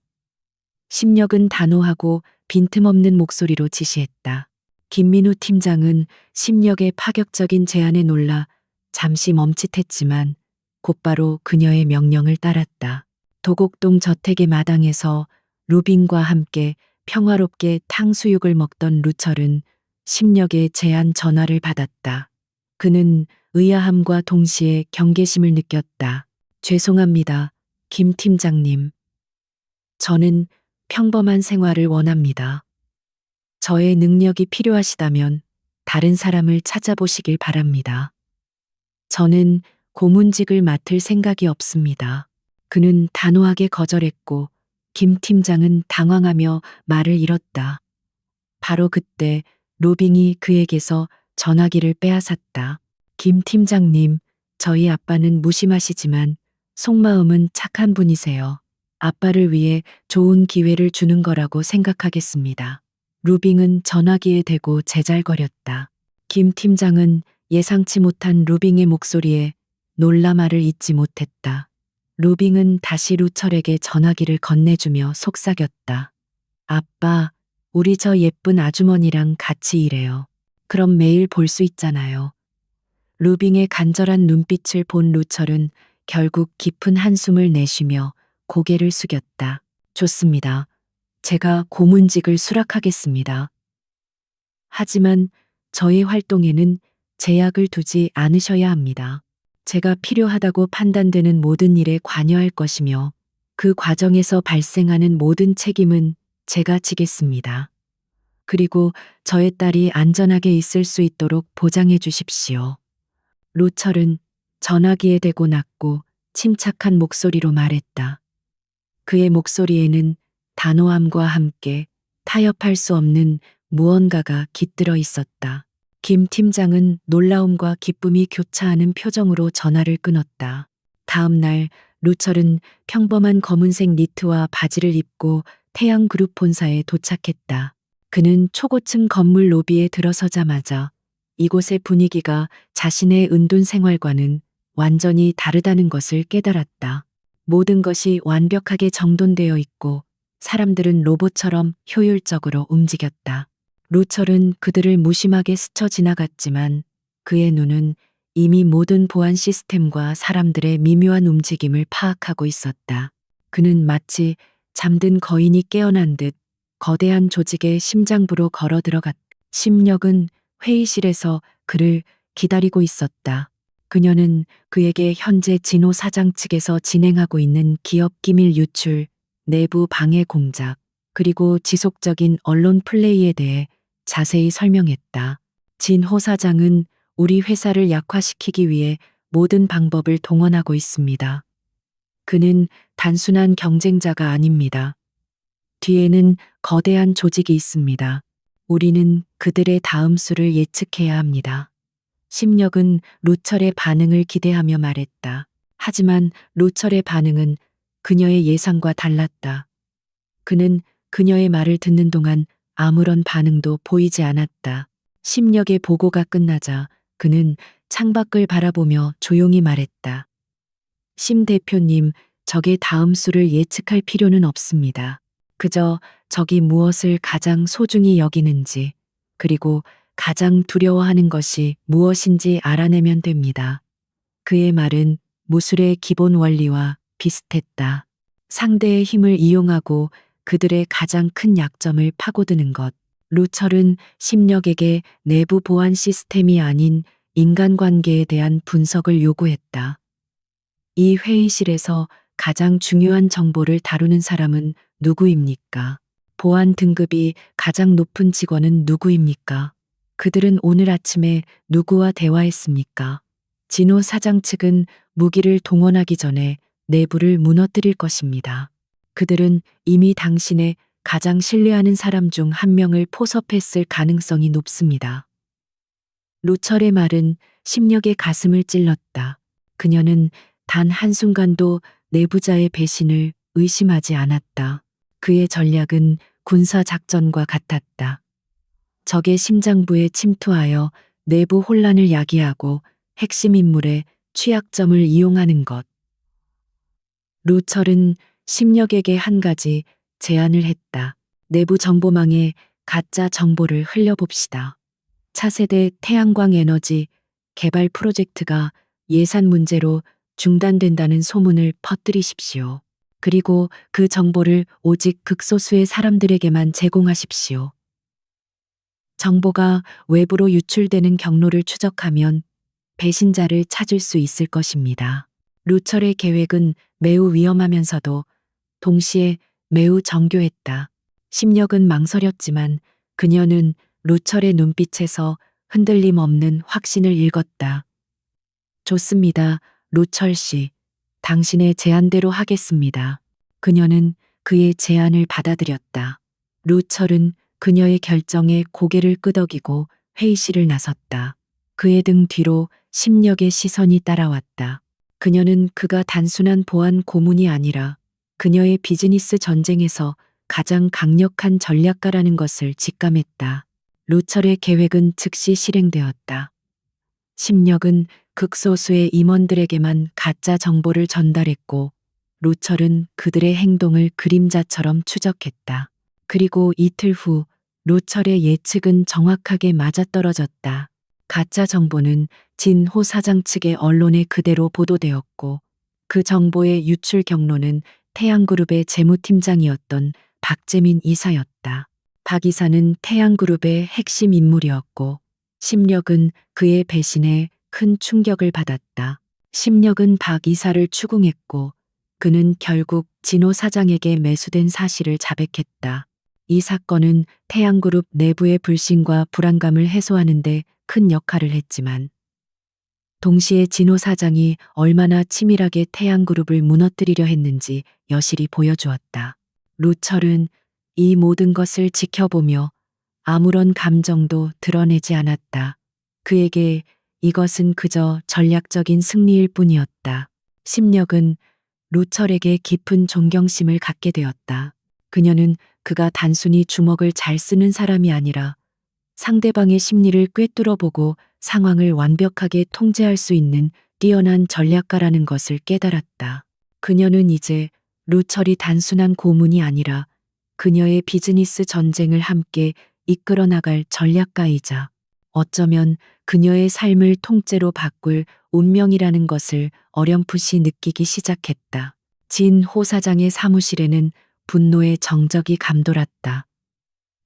심력은 단호하고 빈틈없는 목소리로 지시했다. 김민우 팀장은 심력의 파격적인 제안에 놀라 잠시 멈칫했지만 곧바로 그녀의 명령을 따랐다. 도곡동 저택의 마당에서 루빙과 함께 평화롭게 탕수육을 먹던 루철은 심력의 제안 전화를 받았다. 그는 의아함과 동시에 경계심을 느꼈다. 죄송합니다, 김 팀장님. 저는 평범한 생활을 원합니다. 저의 능력이 필요하시다면 다른 사람을 찾아보시길 바랍니다. 저는 고문직을 맡을 생각이 없습니다. 그는 단호하게 거절했고 김 팀장은 당황하며 말을 잃었다. 바로 그때 루빙이 그에게서 전화기를 빼앗았다. 김 팀장님, 저희 아빠는 무심하시지만 속마음은 착한 분이세요. 아빠를 위해 좋은 기회를 주는 거라고 생각하겠습니다. 루빙은 전화기에 대고 제잘거렸다. 김 팀장은 예상치 못한 루빙의 목소리에 놀라 말을 잇지 못했다. 루빙은 다시 루철에게 전화기를 건네주며 속삭였다. 아빠, 우리 저 예쁜 아주머니랑 같이 일해요. 그럼 매일 볼 수 있잖아요. 루빙의 간절한 눈빛을 본 루철은 결국 깊은 한숨을 내쉬며 고개를 숙였다. 좋습니다. 제가 고문직을 수락하겠습니다. 하지만 저의 활동에는 제약을 두지 않으셔야 합니다. 제가 필요하다고 판단되는 모든 일에 관여할 것이며 그 과정에서 발생하는 모든 책임은 제가 지겠습니다. 그리고 저의 딸이 안전하게 있을 수 있도록 보장해 주십시오. 루철은 전화기에 대고 났고 침착한 목소리로 말했다. 그의 목소리에는 단호함과 함께 타협할 수 없는 무언가가 깃들어 있었다. 김 팀장은 놀라움과 기쁨이 교차하는 표정으로 전화를 끊었다. 다음 날 루철은 평범한 검은색 니트와 바지를 입고 태양그룹 본사에 도착했다. 그는 초고층 건물 로비에 들어서자마자 이곳의 분위기가 자신의 은둔 생활과는 완전히 다르다는 것을 깨달았다. 모든 것이 완벽하게 정돈되어 있고 사람들은 로봇처럼 효율적으로 움직였다. 루철은 그들을 무심하게 스쳐 지나갔지만 그의 눈은 이미 모든 보안 시스템과 사람들의 미묘한 움직임을 파악하고 있었다. 그는 마치 잠든 거인이 깨어난 듯 거대한 조직의 심장부로 걸어 들어갔다. 심력은 회의실에서 그를 기다리고 있었다. 그녀는 그에게 현재 진호 사장 측에서 진행하고 있는 기업 기밀 유출, 내부 방해 공작, 그리고 지속적인 언론 플레이에 대해 자세히 설명했다. 진호 사장은 우리 회사를 약화시키기 위해 모든 방법을 동원하고 있습니다. 그는 단순한 경쟁자가 아닙니다. 뒤에는 거대한 조직이 있습니다. 우리는 그들의 다음 수를 예측해야 합니다. 심력은 루철의 반응을 기대하며 말했다. 하지만 루철의 반응은 그녀의 예상과 달랐다. 그는 그녀의 말을 듣는 동안 아무런 반응도 보이지 않았다. 심력의 보고가 끝나자 그는 창밖을 바라보며 조용히 말했다. 심 대표님, 적의 다음 수를 예측할 필요는 없습니다. 그저 적이 무엇을 가장 소중히 여기는지, 그리고 가장 두려워하는 것이 무엇인지 알아내면 됩니다. 그의 말은 무술의 기본 원리와 비슷했다. 상대의 힘을 이용하고 그들의 가장 큰 약점을 파고드는 것. 루철은 심력에게 내부 보안 시스템이 아닌 인간관계에 대한 분석을 요구했다. 이 회의실에서 가장 중요한 정보를 다루는 사람은 누구입니까? 보안 등급이 가장 높은 직원은 누구입니까? 그들은 오늘 아침에 누구와 대화했습니까? 진호 사장 측은 무기를 동원하기 전에 내부를 무너뜨릴 것입니다. 그들은 이미 당신의 가장 신뢰하는 사람 중 한 명을 포섭했을 가능성이 높습니다. 루철의 말은 심력의 가슴을 찔렀다. 그녀는 단 한순간도 내부자의 배신을 의심하지 않았다. 그의 전략은 군사 작전과 같았다. 적의 심장부에 침투하여 내부 혼란을 야기하고 핵심 인물의 취약점을 이용하는 것. 루철은 심력에게 한 가지 제안을 했다. 내부 정보망에 가짜 정보를 흘려봅시다. 차세대 태양광 에너지 개발 프로젝트가 예산 문제로 중단된다는 소문을 퍼뜨리십시오. 그리고 그 정보를 오직 극소수의 사람들에게만 제공하십시오. 정보가 외부로 유출되는 경로를 추적하면 배신자를 찾을 수 있을 것입니다. 루철의 계획은 매우 위험하면서도 동시에 매우 정교했다. 심력은 망설였지만 그녀는 루철의 눈빛에서 흔들림 없는 확신을 읽었다. 좋습니다, 루철 씨. 당신의 제안대로 하겠습니다. 그녀는 그의 제안을 받아들였다. 루철은 그녀의 결정에 고개를 끄덕이고 회의실을 나섰다. 그의 등 뒤로 심력의 시선이 따라왔다. 그녀는 그가 단순한 보안 고문이 아니라 그녀의 비즈니스 전쟁에서 가장 강력한 전략가라는 것을 직감했다. 루철의 계획은 즉시 실행되었다. 심력은 극소수의 임원들에게만 가짜 정보를 전달했고 루철은 그들의 행동을 그림자처럼 추적했다. 그리고 이틀 후 루철의 예측은 정확하게 맞아떨어졌다. 가짜 정보는 진호 사장 측의 언론에 그대로 보도되었고 그 정보의 유출 경로는 태양그룹의 재무팀장이었던 박재민 이사였다. 박 이사는 태양그룹의 핵심 인물이었고 심력은 그의 배신에 큰 충격을 받았다. 심력은 박 이사를 추궁했고 그는 결국 진호 사장에게 매수된 사실을 자백했다. 이 사건은 태양그룹 내부의 불신과 불안감을 해소하는 데 큰 역할을 했지만 동시에 진호 사장이 얼마나 치밀하게 태양그룹을 무너뜨리려 했는지 여실히 보여주었다. 루철은 이 모든 것을 지켜보며 아무런 감정도 드러내지 않았다. 그에게 이것은 그저 전략적인 승리일 뿐이었다. 심력은 루철에게 깊은 존경심을 갖게 되었다. 그녀는 그가 단순히 주먹을 잘 쓰는 사람이 아니라 상대방의 심리를 꿰뚫어보고 상황을 완벽하게 통제할 수 있는 뛰어난 전략가라는 것을 깨달았다. 그녀는 이제 루철이 단순한 고문이 아니라 그녀의 비즈니스 전쟁을 함께 이끌어 나갈 전략가이자 어쩌면 그녀의 삶을 통째로 바꿀 운명이라는 것을 어렴풋이 느끼기 시작했다. 진 호 사장의 사무실에는 분노의 정적이 감돌았다.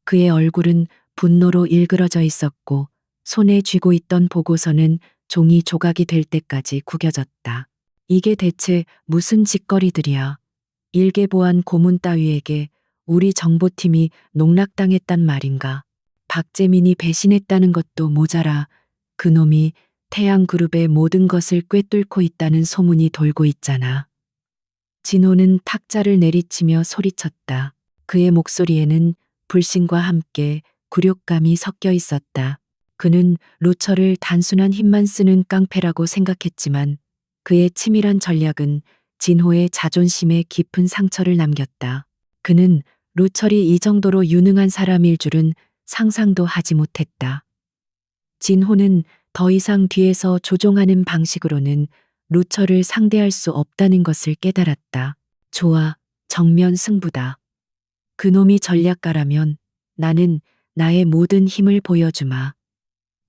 그의 얼굴은 분노로 일그러져 있었고 손에 쥐고 있던 보고서는 종이 조각이 될 때까지 구겨졌다. 이게 대체 무슨 짓거리들이야. 일개보안 고문 따위에게 우리 정보팀이 농락당했단 말인가. 박재민이 배신했다는 것도 모자라 그놈이 태양그룹의 모든 것을 꿰뚫고 있다는 소문이 돌고 있잖아. 진호는 탁자를 내리치며 소리쳤다. 그의 목소리에는 불신과 함께 굴욕감이 섞여 있었다. 그는 루철을 단순한 힘만 쓰는 깡패라고 생각했지만 그의 치밀한 전략은 진호의 자존심에 깊은 상처를 남겼다. 그는 루철이 이 정도로 유능한 사람일 줄은 상상도 하지 못했다. 진호는 더 이상 뒤에서 조종하는 방식으로는 루철을 상대할 수 없다는 것을 깨달았다. 좋아, 정면 승부다. 그놈이 전략가라면 나는 나의 모든 힘을 보여주마.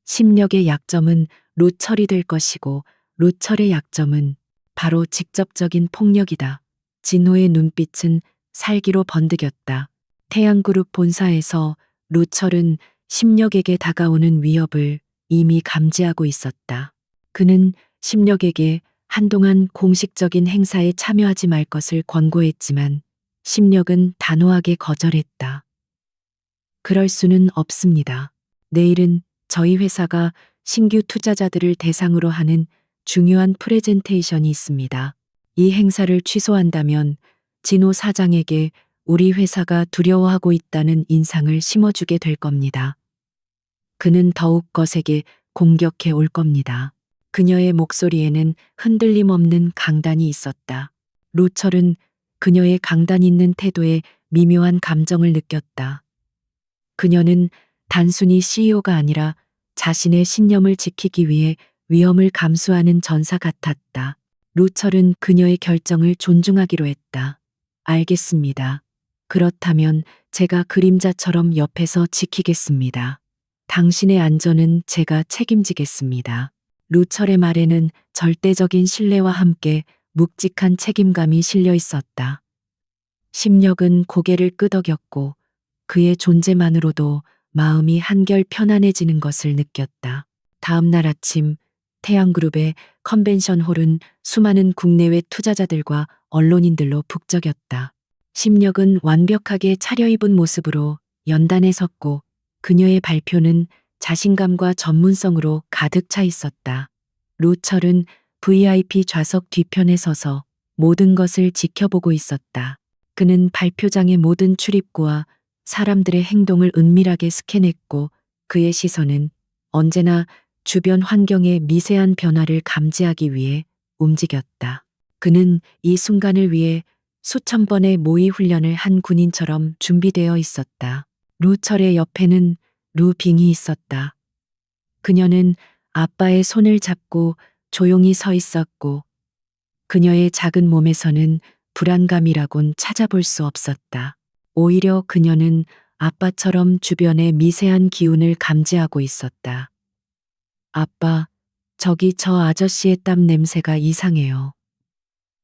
심력의 약점은 루철이 될 것이고 루철의 약점은 바로 직접적인 폭력이다. 진호의 눈빛은 살기로 번득였다. 태양그룹 본사에서 루철은 심력에게 다가오는 위협을 이미 감지하고 있었다. 그는 심력에게 한동안 공식적인 행사에 참여하지 말 것을 권고했지만 심력은 단호하게 거절했다. 그럴 수는 없습니다. 내일은 저희 회사가 신규 투자자들을 대상으로 하는 중요한 프레젠테이션이 있습니다. 이 행사를 취소한다면 진호 사장에게 우리 회사가 두려워하고 있다는 인상을 심어주게 될 겁니다. 그는 더욱 거세게 공격해 올 겁니다. 그녀의 목소리에는 흔들림 없는 강단이 있었다. 루철은 그녀의 강단 있는 태도에 미묘한 감정을 느꼈다. 그녀는 단순히 CEO가 아니라 자신의 신념을 지키기 위해 위험을 감수하는 전사 같았다. 루철은 그녀의 결정을 존중하기로 했다. 알겠습니다. 그렇다면 제가 그림자처럼 옆에서 지키겠습니다. 당신의 안전은 제가 책임지겠습니다. 루철의 말에는 절대적인 신뢰와 함께 묵직한 책임감이 실려 있었다. 심력은 고개를 끄덕였고 그의 존재만으로도 마음이 한결 편안해지는 것을 느꼈다. 다음 날 아침 태양그룹의 컨벤션 홀은 수많은 국내외 투자자들과 언론인들로 북적였다. 심력은 완벽하게 차려입은 모습으로 연단에 섰고 그녀의 발표는 자신감과 전문성으로 가득 차 있었다. 루철은 VIP 좌석 뒤편에 서서 모든 것을 지켜보고 있었다. 그는 발표장의 모든 출입구와 사람들의 행동을 은밀하게 스캔했고 그의 시선은 언제나 주변 환경의 미세한 변화를 감지하기 위해 움직였다. 그는 이 순간을 위해 수천 번의 모의 훈련을 한 군인처럼 준비되어 있었다. 루철의 옆에는 루빙이 있었다. 그녀는 아빠의 손을 잡고 조용히 서 있었고 그녀의 작은 몸에서는 불안감이라곤 찾아볼 수 없었다. 오히려 그녀는 아빠처럼 주변의 미세한 기운을 감지하고 있었다. 아빠, 저기 저 아저씨의 땀 냄새가 이상해요.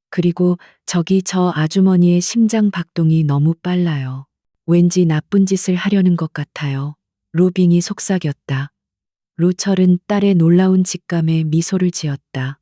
그리고 저기 저 아주머니의 심장 박동이 너무 빨라요. 왠지 나쁜 짓을 하려는 것 같아요. 루빙이 속삭였다. 루철은 딸의 놀라운 직감에 미소를 지었다.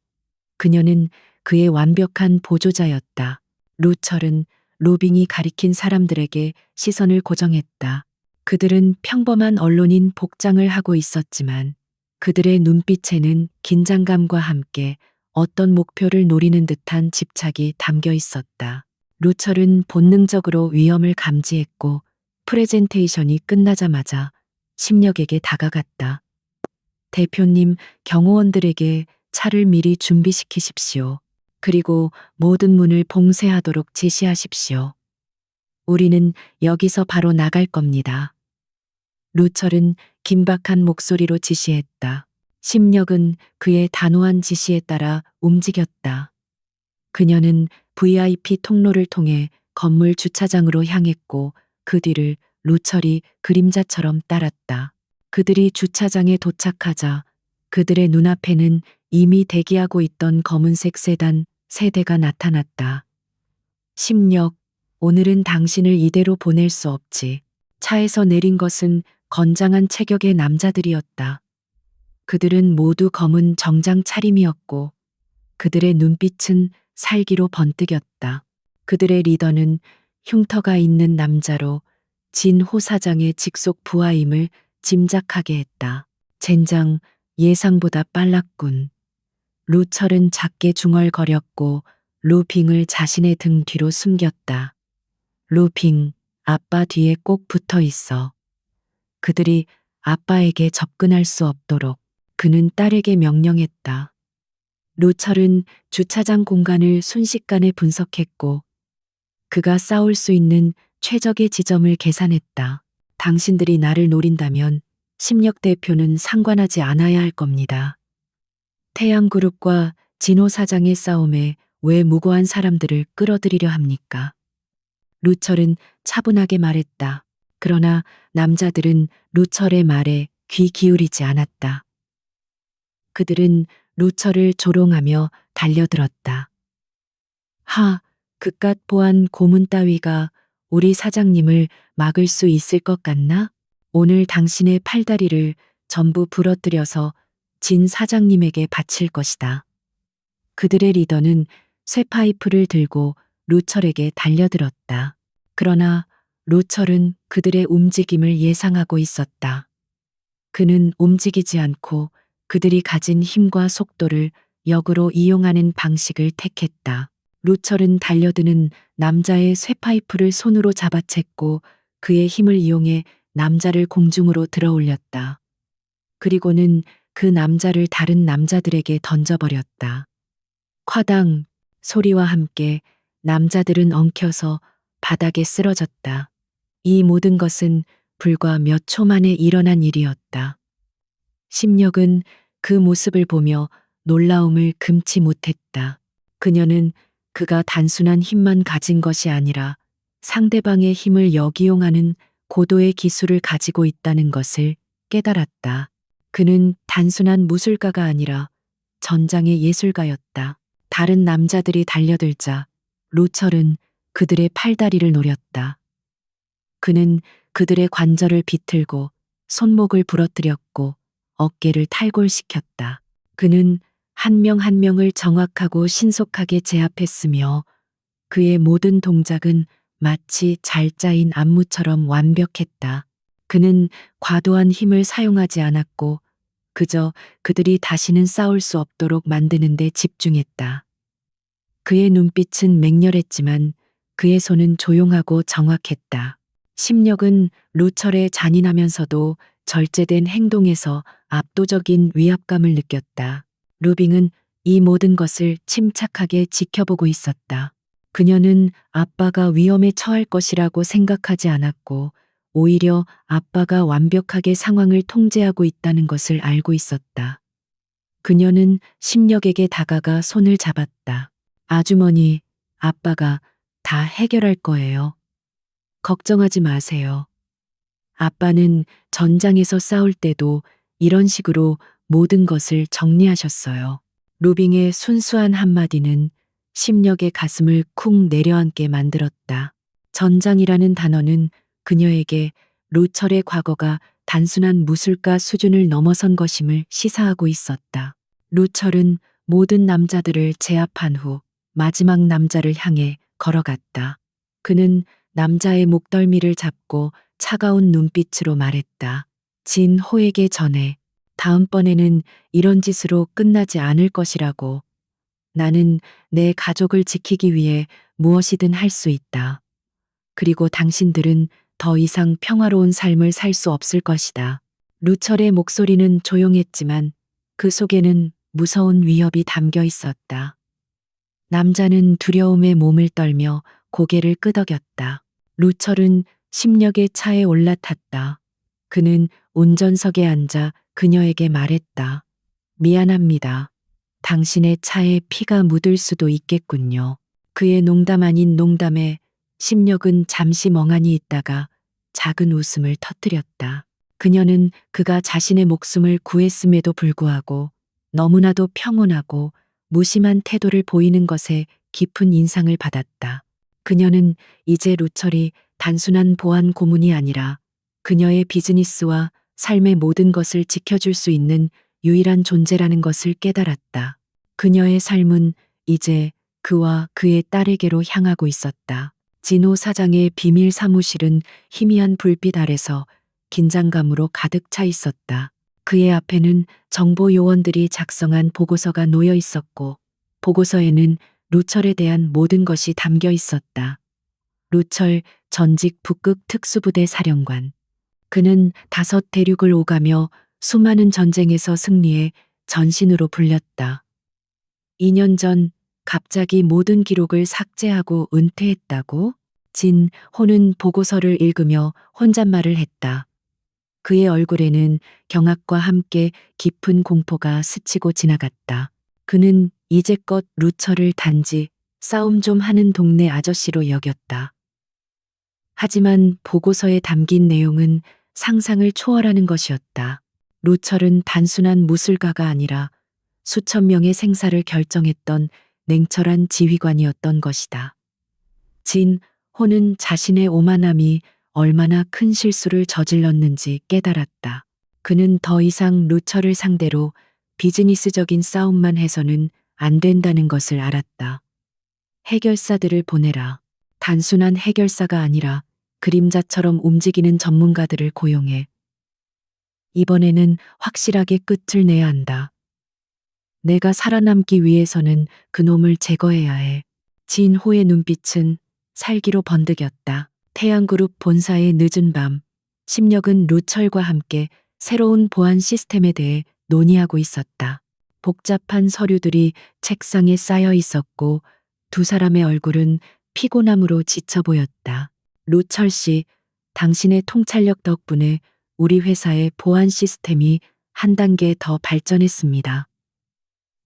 그녀는 그의 완벽한 보조자였다. 루철은 루빙이 가리킨 사람들에게 시선을 고정했다. 그들은 평범한 언론인 복장을 하고 있었지만 그들의 눈빛에는 긴장감과 함께 어떤 목표를 노리는 듯한 집착이 담겨 있었다. 루철은 본능적으로 위험을 감지했고 프레젠테이션이 끝나자마자 심력에게 다가갔다. 대표님, 경호원들에게 차를 미리 준비시키십시오. 그리고 모든 문을 봉쇄하도록 지시하십시오. 우리는 여기서 바로 나갈 겁니다. 루철은 긴박한 목소리로 지시했다. 심력은 그의 단호한 지시에 따라 움직였다. 그녀는 VIP 통로를 통해 건물 주차장으로 향했고 그 뒤를 루철이 그림자처럼 따랐다. 그들이 주차장에 도착하자 그들의 눈앞에는 이미 대기하고 있던 검은색 세단 3대가 나타났다. 심력, 오늘은 당신을 이대로 보낼 수 없지. 차에서 내린 것은 건장한 체격의 남자들이었다. 그들은 모두 검은 정장 차림이었고 그들의 눈빛은 살기로 번뜩였다. 그들의 리더는 흉터가 있는 남자로 진 호 사장의 직속 부하임을 짐작하게 했다. 젠장, 예상보다 빨랐군. 루철은 작게 중얼거렸고 루핑을 자신의 등 뒤로 숨겼다. 루핑, 아빠 뒤에 꼭 붙어 있어. 그들이 아빠에게 접근할 수 없도록 그는 딸에게 명령했다. 루철은 주차장 공간을 순식간에 분석했고 그가 싸울 수 있는 최적의 지점을 계산했다. 당신들이 나를 노린다면 심력 대표는 상관하지 않아야 할 겁니다. 태양그룹과 진호 사장의 싸움에 왜 무고한 사람들을 끌어들이려 합니까? 루철은 차분하게 말했다. 그러나 남자들은 루철의 말에 귀 기울이지 않았다. 그들은 루철을 조롱하며 달려들었다. 하, 그깟 보안 고문 따위가 우리 사장님을 막을 수 있을 것 같나? 오늘 당신의 팔다리를 전부 부러뜨려서 진 사장님에게 바칠 것이다. 그들의 리더는 쇠파이프를 들고 루철에게 달려들었다. 그러나 루철은 그들의 움직임을 예상하고 있었다. 그는 움직이지 않고 그들이 가진 힘과 속도를 역으로 이용하는 방식을 택했다. 루철은 달려드는 남자의 쇠파이프를 손으로 잡아챘고 그의 힘을 이용해 남자를 공중으로 들어올렸다. 그리고는 그 남자를 다른 남자들에게 던져버렸다. 콰당 소리와 함께 남자들은 엉켜서 바닥에 쓰러졌다. 이 모든 것은 불과 몇 초 만에 일어난 일이었다. 심력은 그 모습을 보며 놀라움을 금치 못했다. 그녀는 그가 단순한 힘만 가진 것이 아니라 상대방의 힘을 역이용하는 고도의 기술을 가지고 있다는 것을 깨달았다. 그는 단순한 무술가가 아니라 전장의 예술가였다. 다른 남자들이 달려들자 루철은 그들의 팔다리를 노렸다. 그는 그들의 관절을 비틀고 손목을 부러뜨렸고 어깨를 탈골시켰다. 그는 한 명 한 명을 정확하고 신속하게 제압했으며 그의 모든 동작은 마치 잘 짜인 안무처럼 완벽했다. 그는 과도한 힘을 사용하지 않았고 그저 그들이 다시는 싸울 수 없도록 만드는 데 집중했다. 그의 눈빛은 맹렬했지만 그의 손은 조용하고 정확했다. 심력은 루철의 잔인하면서도 절제된 행동에서 압도적인 위압감을 느꼈다. 루빙은 이 모든 것을 침착하게 지켜보고 있었다. 그녀는 아빠가 위험에 처할 것이라고 생각하지 않았고 오히려 아빠가 완벽하게 상황을 통제하고 있다는 것을 알고 있었다. 그녀는 심력에게 다가가 손을 잡았다. 아주머니, 아빠가 다 해결할 거예요. 걱정하지 마세요. 아빠는 전장에서 싸울 때도 이런 식으로 모든 것을 정리하셨어요. 루빙의 순수한 한마디는 심력의 가슴을 쿵 내려앉게 만들었다. 전장이라는 단어는 그녀에게 루철의 과거가 단순한 무술가 수준을 넘어선 것임을 시사하고 있었다. 루철은 모든 남자들을 제압한 후 마지막 남자를 향해 걸어갔다. 그는 남자의 목덜미를 잡고 차가운 눈빛으로 말했다. 진 호에게 전해 다음번에는 이런 짓으로 끝나지 않을 것이라고. 나는 내 가족을 지키기 위해 무엇이든 할 수 있다. 그리고 당신들은 더 이상 평화로운 삶을 살 수 없을 것이다. 루철의 목소리는 조용했지만 그 속에는 무서운 위협이 담겨 있었다. 남자는 두려움에 몸을 떨며 고개를 끄덕였다. 루철은 심력의 차에 올라탔다. 그는 운전석에 앉아 그녀에게 말했다. 미안합니다. 당신의 차에 피가 묻을 수도 있겠군요. 그의 농담 아닌 농담에 심력은 잠시 멍하니 있다가 작은 웃음을 터뜨렸다. 그녀는 그가 자신의 목숨을 구했음에도 불구하고 너무나도 평온하고 무심한 태도를 보이는 것에 깊은 인상을 받았다. 그녀는 이제 루철이 단순한 보안 고문이 아니라 그녀의 비즈니스와 삶의 모든 것을 지켜줄 수 있는 유일한 존재라는 것을 깨달았다. 그녀의 삶은 이제 그와 그의 딸에게로 향하고 있었다. 진호 사장의 비밀 사무실은 희미한 불빛 아래서 긴장감으로 가득 차 있었다. 그의 앞에는 정보 요원들이 작성한 보고서가 놓여 있었고, 보고서에는 루철에 대한 모든 것이 담겨 있었다. 루철 전직 북극 특수부대 사령관. 그는 5 대륙을 오가며 수많은 전쟁에서 승리해 전신으로 불렸다. 2년 전 갑자기 모든 기록을 삭제하고 은퇴했다고? 진호는 보고서를 읽으며 혼잣말을 했다. 그의 얼굴에는 경악과 함께 깊은 공포가 스치고 지나갔다. 그는 이제껏 루처를 단지 싸움 좀 하는 동네 아저씨로 여겼다. 하지만 보고서에 담긴 내용은 상상을 초월하는 것이었다. 루철은 단순한 무술가가 아니라 수천 명의 생사를 결정했던 냉철한 지휘관이었던 것이다. 진호는 자신의 오만함이 얼마나 큰 실수를 저질렀는지 깨달았다. 그는 더 이상 루철을 상대로 비즈니스적인 싸움만 해서는 안 된다는 것을 알았다. 해결사들을 보내라. 단순한 해결사가 아니라 그림자처럼 움직이는 전문가들을 고용해. 이번에는 확실하게 끝을 내야 한다. 내가 살아남기 위해서는 그놈을 제거해야 해. 진호의 눈빛은 살기로 번득였다. 태양그룹 본사의 늦은 밤, 심력은 루철과 함께 새로운 보안 시스템에 대해 논의하고 있었다. 복잡한 서류들이 책상에 쌓여 있었고 두 사람의 얼굴은 피곤함으로 지쳐 보였다. 루철 씨, 당신의 통찰력 덕분에 우리 회사의 보안 시스템이 한 단계 더 발전했습니다.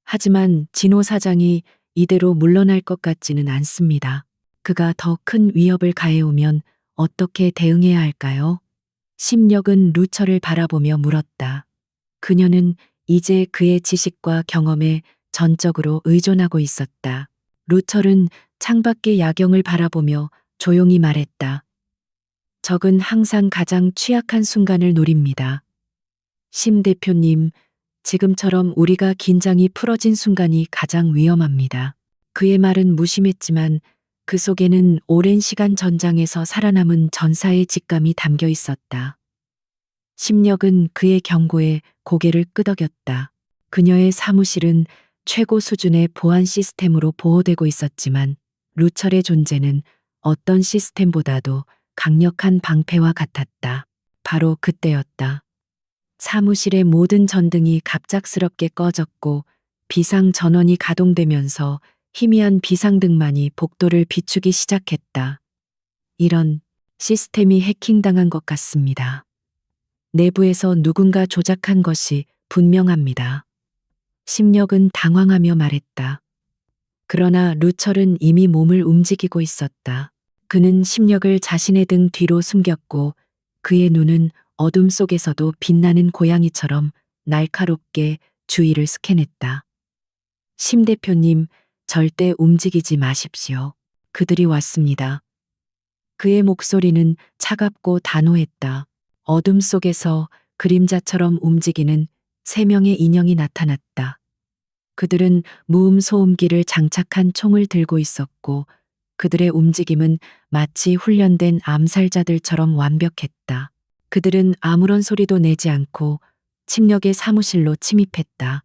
하지만 진호 사장이 이대로 물러날 것 같지는 않습니다. 그가 더 큰 위협을 가해오면 어떻게 대응해야 할까요? 심력은 루철을 바라보며 물었다. 그녀는 이제 그의 지식과 경험에 전적으로 의존하고 있었다. 루철은 창밖의 야경을 바라보며 조용히 말했다. 적은 항상 가장 취약한 순간을 노립니다. 심 대표님, 지금처럼 우리가 긴장이 풀어진 순간이 가장 위험합니다. 그의 말은 무심했지만 그 속에는 오랜 시간 전장에서 살아남은 전사의 직감이 담겨 있었다. 심력은 그의 경고에 고개를 끄덕였다. 그녀의 사무실은 최고 수준의 보안 시스템으로 보호되고 있었지만 루철의 존재는 어떤 시스템보다도 강력한 방패와 같았다. 바로 그때였다. 사무실의 모든 전등이 갑작스럽게 꺼졌고 비상 전원이 가동되면서 희미한 비상등만이 복도를 비추기 시작했다. 이런, 시스템이 해킹당한 것 같습니다. 내부에서 누군가 조작한 것이 분명합니다. 심력은 당황하며 말했다. 그러나 루철은 이미 몸을 움직이고 있었다. 그는 심력을 자신의 등 뒤로 숨겼고 그의 눈은 어둠 속에서도 빛나는 고양이처럼 날카롭게 주위를 스캔했다. 심 대표님, 절대 움직이지 마십시오. 그들이 왔습니다. 그의 목소리는 차갑고 단호했다. 어둠 속에서 그림자처럼 움직이는 3명의 인형이 나타났다. 그들은 무음 소음기를 장착한 총을 들고 있었고 그들의 움직임은 마치 훈련된 암살자들처럼 완벽했다. 그들은 아무런 소리도 내지 않고 침력의 사무실로 침입했다.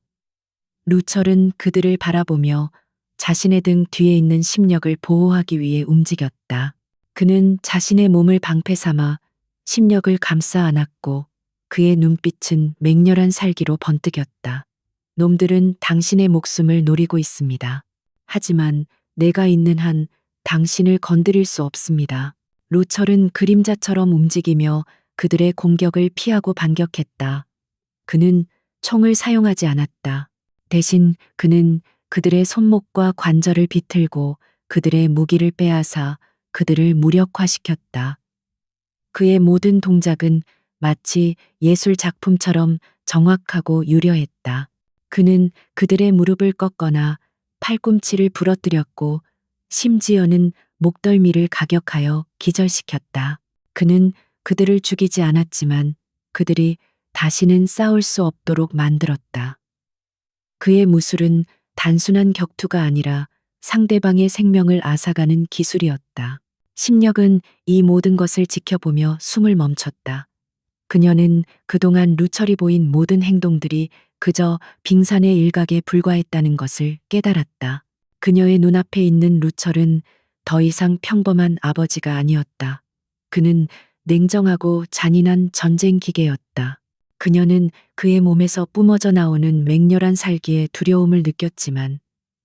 루철은 그들을 바라보며 자신의 등 뒤에 있는 심력을 보호하기 위해 움직였다. 그는 자신의 몸을 방패 삼아 심력을 감싸 안았고 그의 눈빛은 맹렬한 살기로 번뜩였다. 놈들은 당신의 목숨을 노리고 있습니다. 하지만 내가 있는 한 당신을 건드릴 수 없습니다. 루철은 그림자처럼 움직이며 그들의 공격을 피하고 반격했다. 그는 총을 사용하지 않았다. 대신 그는 그들의 손목과 관절을 비틀고 그들의 무기를 빼앗아 그들을 무력화시켰다. 그의 모든 동작은 마치 예술 작품처럼 정확하고 유려했다. 그는 그들의 무릎을 꺾거나 팔꿈치를 부러뜨렸고 심지어는 목덜미를 가격하여 기절시켰다. 그는 그들을 죽이지 않았지만 그들이 다시는 싸울 수 없도록 만들었다. 그의 무술은 단순한 격투가 아니라 상대방의 생명을 앗아가는 기술이었다. 심력은 이 모든 것을 지켜보며 숨을 멈췄다. 그녀는 그동안 루철이 보인 모든 행동들이 그저 빙산의 일각에 불과했다는 것을 깨달았다. 그녀의 눈앞에 있는 루철은 더 이상 평범한 아버지가 아니었다. 그는 냉정하고 잔인한 전쟁 기계였다. 그녀는 그의 몸에서 뿜어져 나오는 맹렬한 살기에 두려움을 느꼈지만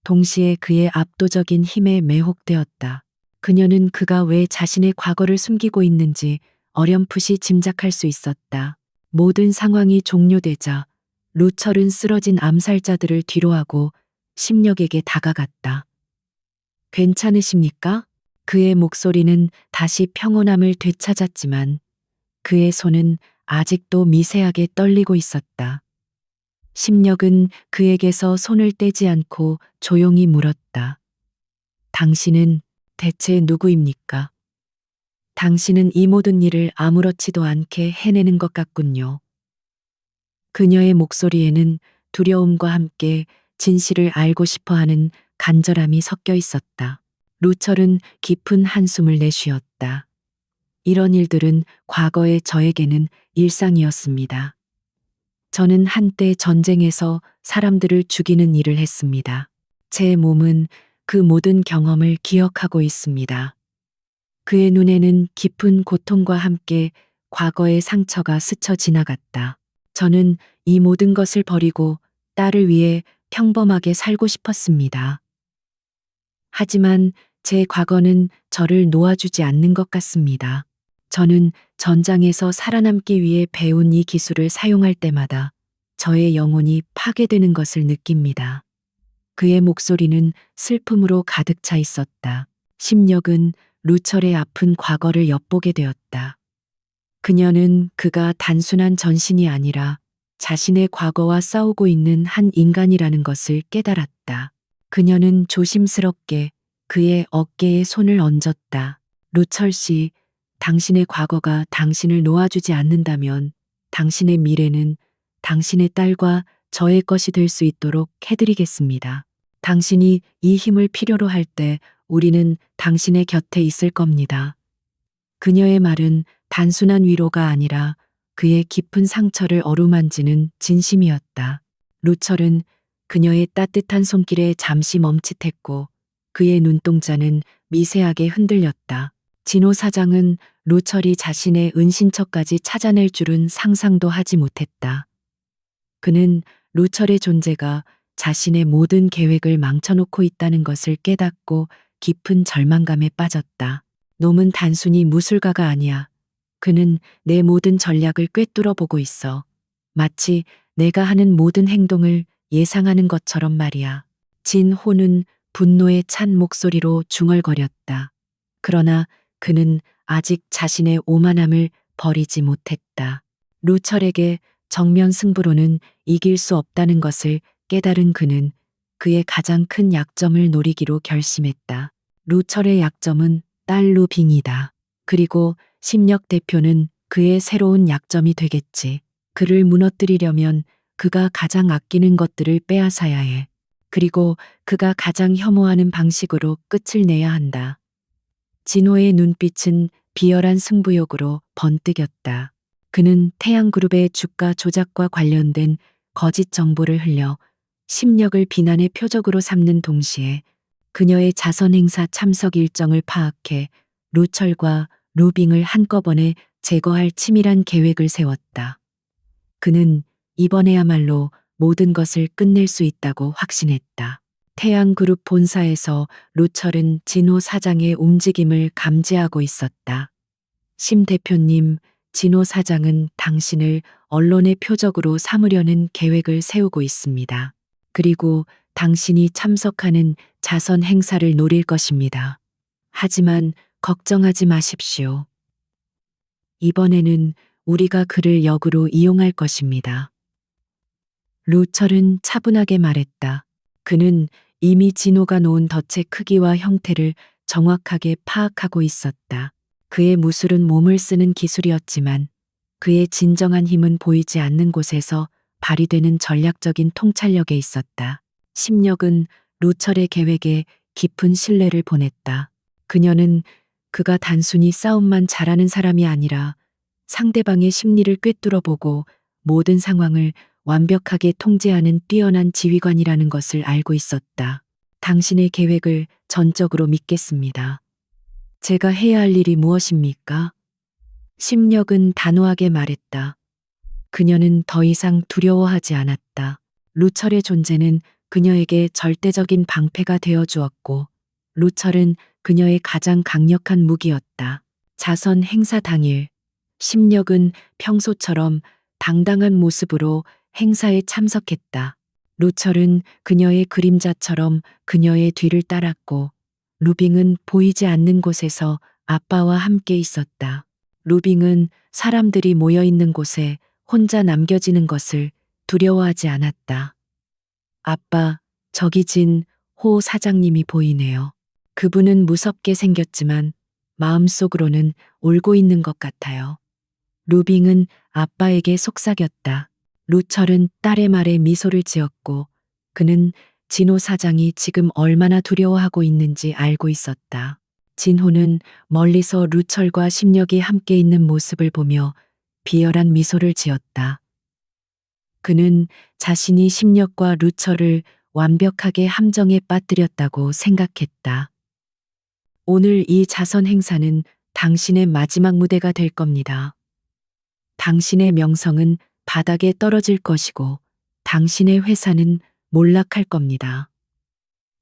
동시에 그의 압도적인 힘에 매혹되었다. 그녀는 그가 왜 자신의 과거를 숨기고 있는지 어렴풋이 짐작할 수 있었다. 모든 상황이 종료되자 루철은 쓰러진 암살자들을 뒤로하고 심력에게 다가갔다. 괜찮으십니까? 그의 목소리는 다시 평온함을 되찾았지만 그의 손은 아직도 미세하게 떨리고 있었다. 심력은 그에게서 손을 떼지 않고 조용히 물었다. 당신은 대체 누구입니까? 당신은 이 모든 일을 아무렇지도 않게 해내는 것 같군요. 그녀의 목소리에는 두려움과 함께 진실을 알고 싶어 하는 간절함이 섞여 있었다. 루철은 깊은 한숨을 내쉬었다. 이런 일들은 과거의 저에게는 일상이었습니다. 저는 한때 전쟁에서 사람들을 죽이는 일을 했습니다. 제 몸은 그 모든 경험을 기억하고 있습니다. 그의 눈에는 깊은 고통과 함께 과거의 상처가 스쳐 지나갔다. 저는 이 모든 것을 버리고 딸을 위해 평범하게 살고 싶었습니다. 하지만 제 과거는 저를 놓아주지 않는 것 같습니다. 저는 전장에서 살아남기 위해 배운 이 기술을 사용할 때마다 저의 영혼이 파괴되는 것을 느낍니다. 그의 목소리는 슬픔으로 가득 차 있었다. 심력은 루철의 아픈 과거를 엿보게 되었다. 그녀는 그가 단순한 전신이 아니라 자신의 과거와 싸우고 있는 한 인간이라는 것을 깨달았다. 그녀는 조심스럽게 그의 어깨에 손을 얹었다. 루철 씨, 당신의 과거가 당신을 놓아주지 않는다면 당신의 미래는 당신의 딸과 저의 것이 될 수 있도록 해드리겠습니다. 당신이 이 힘을 필요로 할 때 우리는 당신의 곁에 있을 겁니다. 그녀의 말은 단순한 위로가 아니라 그의 깊은 상처를 어루만지는 진심이었다. 루철은 그녀의 따뜻한 손길에 잠시 멈칫했고 그의 눈동자는 미세하게 흔들렸다. 진호 사장은 루철이 자신의 은신처까지 찾아낼 줄은 상상도 하지 못했다. 그는 루철의 존재가 자신의 모든 계획을 망쳐놓고 있다는 것을 깨닫고 깊은 절망감에 빠졌다. 놈은 단순히 무술가가 아니야. 그는 내 모든 전략을 꿰뚫어 보고 있어. 마치 내가 하는 모든 행동을 예상하는 것처럼 말이야. 진호는 분노에 찬 목소리로 중얼거렸다. 그러나 그는 아직 자신의 오만함을 버리지 못했다. 루철에게 정면 승부로는 이길 수 없다는 것을 깨달은 그는 그의 가장 큰 약점을 노리기로 결심했다. 루철의 약점은 딸루빙이다. 그리고 심력 대표는 그의 새로운 약점이 되겠지. 그를 무너뜨리려면 그가 가장 아끼는 것들을 빼앗아야 해. 그리고 그가 가장 혐오하는 방식으로 끝을 내야 한다. 진호의 눈빛은 비열한 승부욕으로 번뜩였다. 그는 태양그룹의 주가 조작과 관련된 거짓 정보를 흘려 심력을 비난의 표적으로 삼는 동시에 그녀의 자선 행사 참석 일정을 파악해 루철과 루빙을 한꺼번에 제거할 치밀한 계획을 세웠다. 그는 이번에야말로 모든 것을 끝낼 수 있다고 확신했다. 태양그룹 본사에서 루철은 진호 사장의 움직임을 감지하고 있었다. 심 대표님, 진호 사장은 당신을 언론의 표적으로 삼으려는 계획을 세우고 있습니다. 그리고 당신이 참석하는 자선 행사를 노릴 것입니다. 하지만 걱정하지 마십시오. 이번에는 우리가 그를 역으로 이용할 것입니다. 루철은 차분하게 말했다. 그는 이미 진호가 놓은 덫의 크기와 형태를 정확하게 파악하고 있었다. 그의 무술은 몸을 쓰는 기술이었지만 그의 진정한 힘은 보이지 않는 곳에서 발휘되는 전략적인 통찰력에 있었다. 심력은 루철의 계획에 깊은 신뢰를 보냈다. 그녀는 그가 단순히 싸움만 잘하는 사람이 아니라 상대방의 심리를 꿰뚫어보고 모든 상황을 완벽하게 통제하는 뛰어난 지휘관이라는 것을 알고 있었다. 당신의 계획을 전적으로 믿겠습니다. 제가 해야 할 일이 무엇입니까? 심력은 단호하게 말했다. 그녀는 더 이상 두려워하지 않았다. 루철의 존재는 그녀에게 절대적인 방패가 되어 주었고, 루철은 그녀의 가장 강력한 무기였다. 자선 행사 당일, 심력은 평소처럼 당당한 모습으로 행사에 참석했다. 루철은 그녀의 그림자처럼 그녀의 뒤를 따랐고, 루빙은 보이지 않는 곳에서 아빠와 함께 있었다. 루빙은 사람들이 모여 있는 곳에 혼자 남겨지는 것을 두려워하지 않았다. 아빠, 저기 진 호 사장님이 보이네요. 그분은 무섭게 생겼지만 마음속으로는 울고 있는 것 같아요. 루빙은 아빠에게 속삭였다. 루철은 딸의 말에 미소를 지었고 그는 진호 사장이 지금 얼마나 두려워하고 있는지 알고 있었다. 진호는 멀리서 루철과 심력이 함께 있는 모습을 보며 비열한 미소를 지었다. 그는 자신이 심력과 루철을 완벽하게 함정에 빠뜨렸다고 생각했다. 오늘 이 자선 행사는 당신의 마지막 무대가 될 겁니다. 당신의 명성은 바닥에 떨어질 것이고 당신의 회사는 몰락할 겁니다.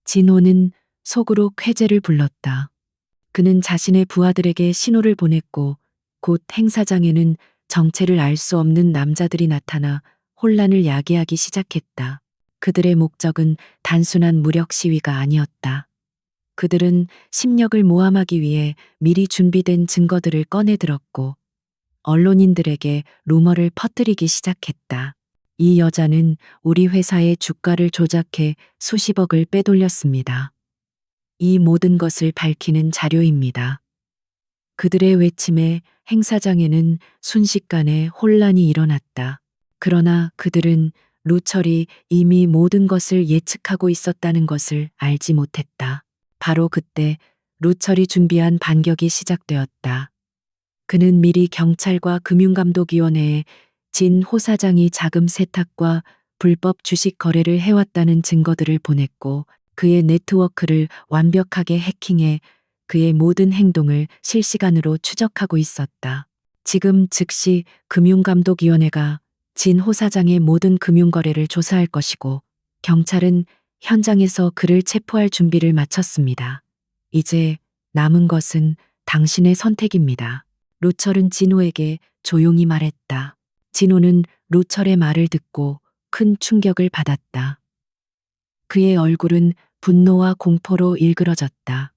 진호는 속으로 쾌재를 불렀다. 그는 자신의 부하들에게 신호를 보냈고 곧 행사장에는 정체를 알 수 없는 남자들이 나타나 혼란을 야기하기 시작했다. 그들의 목적은 단순한 무력 시위가 아니었다. 그들은 심력을 모함하기 위해 미리 준비된 증거들을 꺼내 들었고 언론인들에게 루머를 퍼뜨리기 시작했다. 이 여자는 우리 회사의 주가를 조작해 수십억을 빼돌렸습니다. 이 모든 것을 밝히는 자료입니다. 그들의 외침에 행사장에는 순식간에 혼란이 일어났다. 그러나 그들은 루철이 이미 모든 것을 예측하고 있었다는 것을 알지 못했다. 바로 그때 루철이 준비한 반격이 시작되었다. 그는 미리 경찰과 금융감독위원회에 진 호 사장이 자금 세탁과 불법 주식 거래를 해왔다는 증거들을 보냈고 그의 네트워크를 완벽하게 해킹해 그의 모든 행동을 실시간으로 추적하고 있었다. 지금 즉시 금융감독위원회가 진 호 사장의 모든 금융거래를 조사할 것이고 경찰은 현장에서 그를 체포할 준비를 마쳤습니다. 이제 남은 것은 당신의 선택입니다. 루철은 진호에게 조용히 말했다. 진호는 루철의 말을 듣고 큰 충격을 받았다. 그의 얼굴은 분노와 공포로 일그러졌다.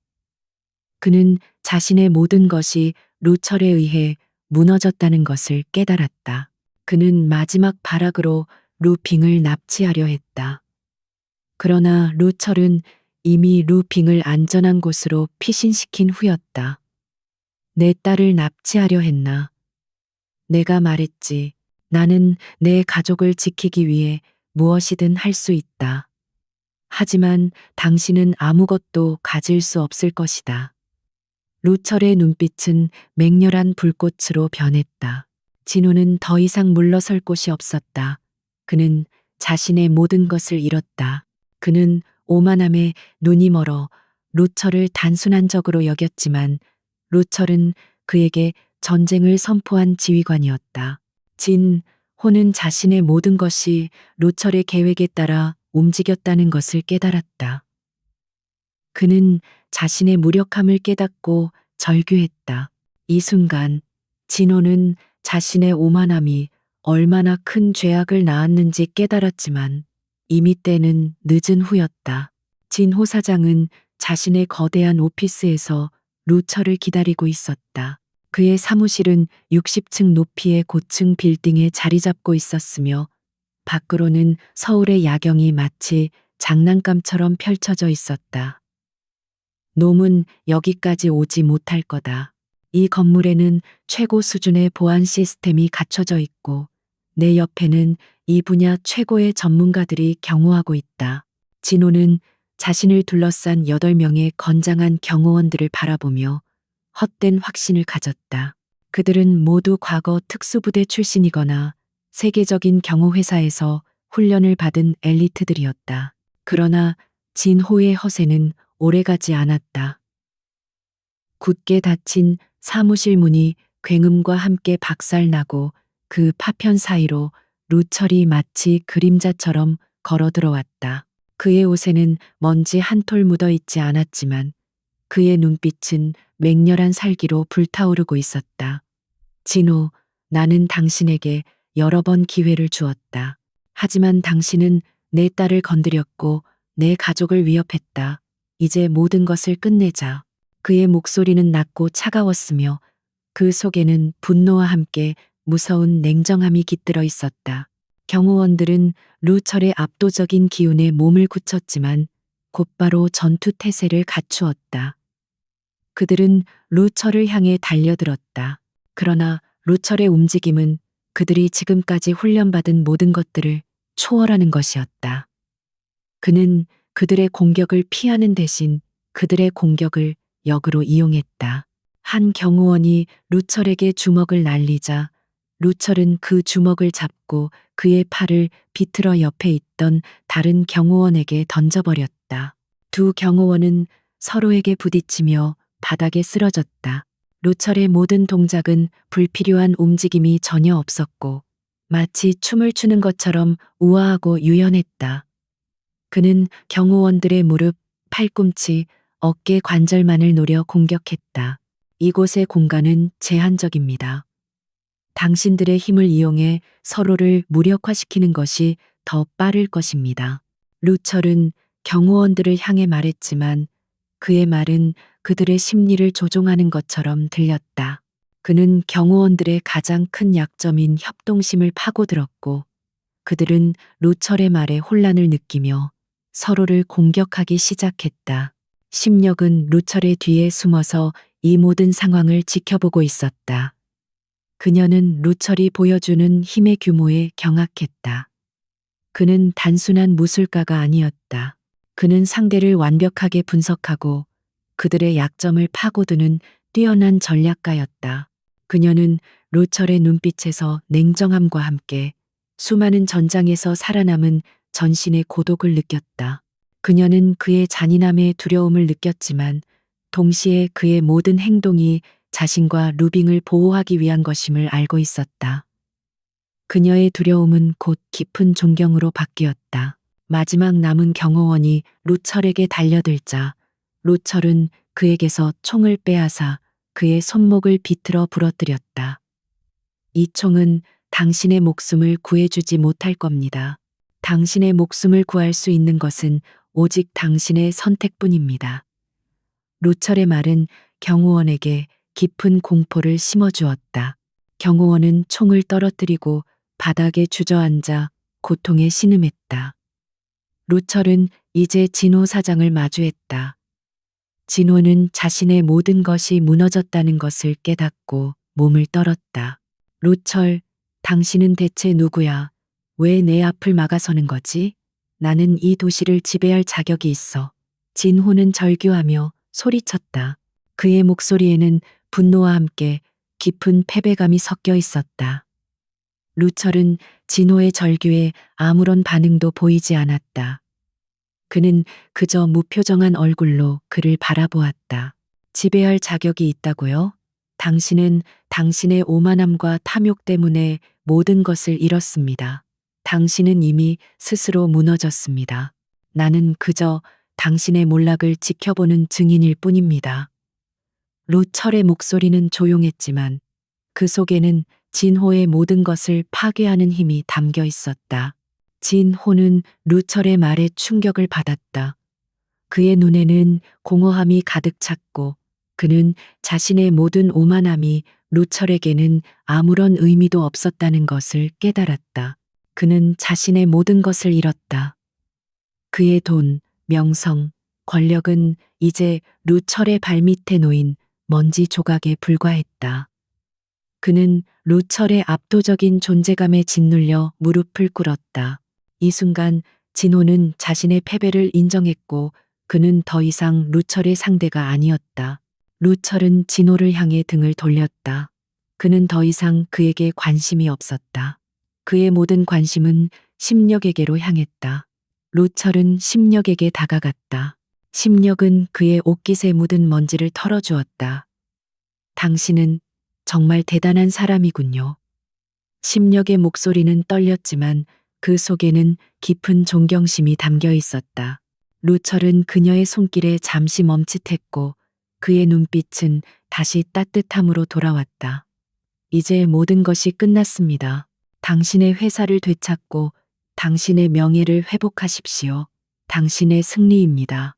그는 자신의 모든 것이 루철에 의해 무너졌다는 것을 깨달았다. 그는 마지막 발악으로 루빙을 납치하려 했다. 그러나 루철은 이미 루빙을 안전한 곳으로 피신시킨 후였다. 내 딸을 납치하려 했나? 내가 말했지. 나는 내 가족을 지키기 위해 무엇이든 할 수 있다. 하지만 당신은 아무것도 가질 수 없을 것이다. 루철의 눈빛은 맹렬한 불꽃으로 변했다. 진호는 더 이상 물러설 곳이 없었다. 그는 자신의 모든 것을 잃었다. 그는 오만함에 눈이 멀어 루철을 단순한 적으로 여겼지만 루철은 그에게 전쟁을 선포한 지휘관이었다. 진호는 자신의 모든 것이 루철의 계획에 따라 움직였다는 것을 깨달았다. 그는 자신의 무력함을 깨닫고 절규했다. 이 순간 진호는 자신의 오만함이 얼마나 큰 죄악을 낳았는지 깨달았지만 이미 때는 늦은 후였다. 진호 사장은 자신의 거대한 오피스에서 루처를 기다리고 있었다. 그의 사무실은 60층 높이의 고층 빌딩에 자리 잡고 있었으며 밖으로는 서울의 야경이 마치 장난감처럼 펼쳐져 있었다. 놈은 여기까지 오지 못할 거다. 이 건물에는 최고 수준의 보안 시스템이 갖춰져 있고 내 옆에는 이 분야 최고의 전문가들이 경호하고 있다. 진호는 자신을 둘러싼 8명의 건장한 경호원들을 바라보며 헛된 확신을 가졌다. 그들은 모두 과거 특수부대 출신이거나 세계적인 경호회사에서 훈련을 받은 엘리트들이었다. 그러나 진호의 허세는 오래가지 않았다. 굳게 닫힌 사무실 문이 굉음과 함께 박살나고 그 파편 사이로 루철이 마치 그림자처럼 걸어 들어왔다. 그의 옷에는 먼지 한 톨 묻어 있지 않았지만 그의 눈빛은 맹렬한 살기로 불타오르고 있었다. 진호, 나는 당신에게 여러 번 기회를 주었다. 하지만 당신은 내 딸을 건드렸고 내 가족을 위협했다. 이제 모든 것을 끝내자. 그의 목소리는 낮고 차가웠으며 그 속에는 분노와 함께 무서운 냉정함이 깃들어 있었다. 경호원들은 루철의 압도적인 기운에 몸을 굳혔지만 곧바로 전투 태세를 갖추었다. 그들은 루철을 향해 달려들었다. 그러나 루철의 움직임은 그들이 지금까지 훈련받은 모든 것들을 초월하는 것이었다. 그는 그들의 공격을 피하는 대신 그들의 공격을 역으로 이용했다. 한 경호원이 루철에게 주먹을 날리자 루철은 그 주먹을 잡고 그의 팔을 비틀어 옆에 있던 다른 경호원에게 던져버렸다. 두 경호원은 서로에게 부딪히며 바닥에 쓰러졌다. 루철의 모든 동작은 불필요한 움직임이 전혀 없었고 마치 춤을 추는 것처럼 우아하고 유연했다. 그는 경호원들의 무릎, 팔꿈치, 어깨 관절만을 노려 공격했다. 이곳의 공간은 제한적입니다. 당신들의 힘을 이용해 서로를 무력화시키는 것이 더 빠를 것입니다. 루철은 경호원들을 향해 말했지만 그의 말은 그들의 심리를 조종하는 것처럼 들렸다. 그는 경호원들의 가장 큰 약점인 협동심을 파고들었고 그들은 루철의 말에 혼란을 느끼며 서로를 공격하기 시작했다. 심력은 루철의 뒤에 숨어서 이 모든 상황을 지켜보고 있었다. 그녀는 루철이 보여주는 힘의 규모에 경악했다. 그는 단순한 무술가가 아니었다. 그는 상대를 완벽하게 분석하고 그들의 약점을 파고드는 뛰어난 전략가였다. 그녀는 루철의 눈빛에서 냉정함과 함께 수많은 전장에서 살아남은 전신의 고독을 느꼈다. 그녀는 그의 잔인함에 두려움을 느꼈지만 동시에 그의 모든 행동이 자신과 루빙을 보호하기 위한 것임을 알고 있었다. 그녀의 두려움은 곧 깊은 존경으로 바뀌었다. 마지막 남은 경호원이 루철에게 달려들자 루철은 그에게서 총을 빼앗아 그의 손목을 비틀어 부러뜨렸다. 이 총은 당신의 목숨을 구해주지 못할 겁니다. 당신의 목숨을 구할 수 있는 것은 오직 당신의 선택뿐입니다. 루철의 말은 경호원에게 깊은 공포를 심어주었다. 경호원은 총을 떨어뜨리고 바닥에 주저앉아 고통에 신음했다. 루철은 이제 진호 사장을 마주했다. 진호는 자신의 모든 것이 무너졌다는 것을 깨닫고 몸을 떨었다. 루철, 당신은 대체 누구야? 왜 내 앞을 막아서는 거지? 나는 이 도시를 지배할 자격이 있어. 진호는 절규하며 소리쳤다. 그의 목소리에는 분노와 함께 깊은 패배감이 섞여 있었다. 루철은 진호의 절규에 아무런 반응도 보이지 않았다. 그는 그저 무표정한 얼굴로 그를 바라보았다. 지배할 자격이 있다고요? 당신은 당신의 오만함과 탐욕 때문에 모든 것을 잃었습니다. 당신은 이미 스스로 무너졌습니다. 나는 그저 당신의 몰락을 지켜보는 증인일 뿐입니다. 루철의 목소리는 조용했지만 그 속에는 진호의 모든 것을 파괴하는 힘이 담겨 있었다. 진호는 루철의 말에 충격을 받았다. 그의 눈에는 공허함이 가득 찼고 그는 자신의 모든 오만함이 루철에게는 아무런 의미도 없었다는 것을 깨달았다. 그는 자신의 모든 것을 잃었다. 그의 돈, 명성, 권력은 이제 루철의 발밑에 놓인 먼지 조각에 불과했다. 그는 루철의 압도적인 존재감에 짓눌려 무릎을 꿇었다. 이 순간 진호는 자신의 패배를 인정했고 그는 더 이상 루철의 상대가 아니었다. 루철은 진호를 향해 등을 돌렸다. 그는 더 이상 그에게 관심이 없었다. 그의 모든 관심은 심력에게로 향했다. 루철은 심력에게 다가갔다. 심력은 그의 옷깃에 묻은 먼지를 털어주었다. 당신은 정말 대단한 사람이군요. 심력의 목소리는 떨렸지만 그 속에는 깊은 존경심이 담겨 있었다. 루철은 그녀의 손길에 잠시 멈칫했고 그의 눈빛은 다시 따뜻함으로 돌아왔다. 이제 모든 것이 끝났습니다. 당신의 회사를 되찾고 당신의 명예를 회복하십시오. 당신의 승리입니다.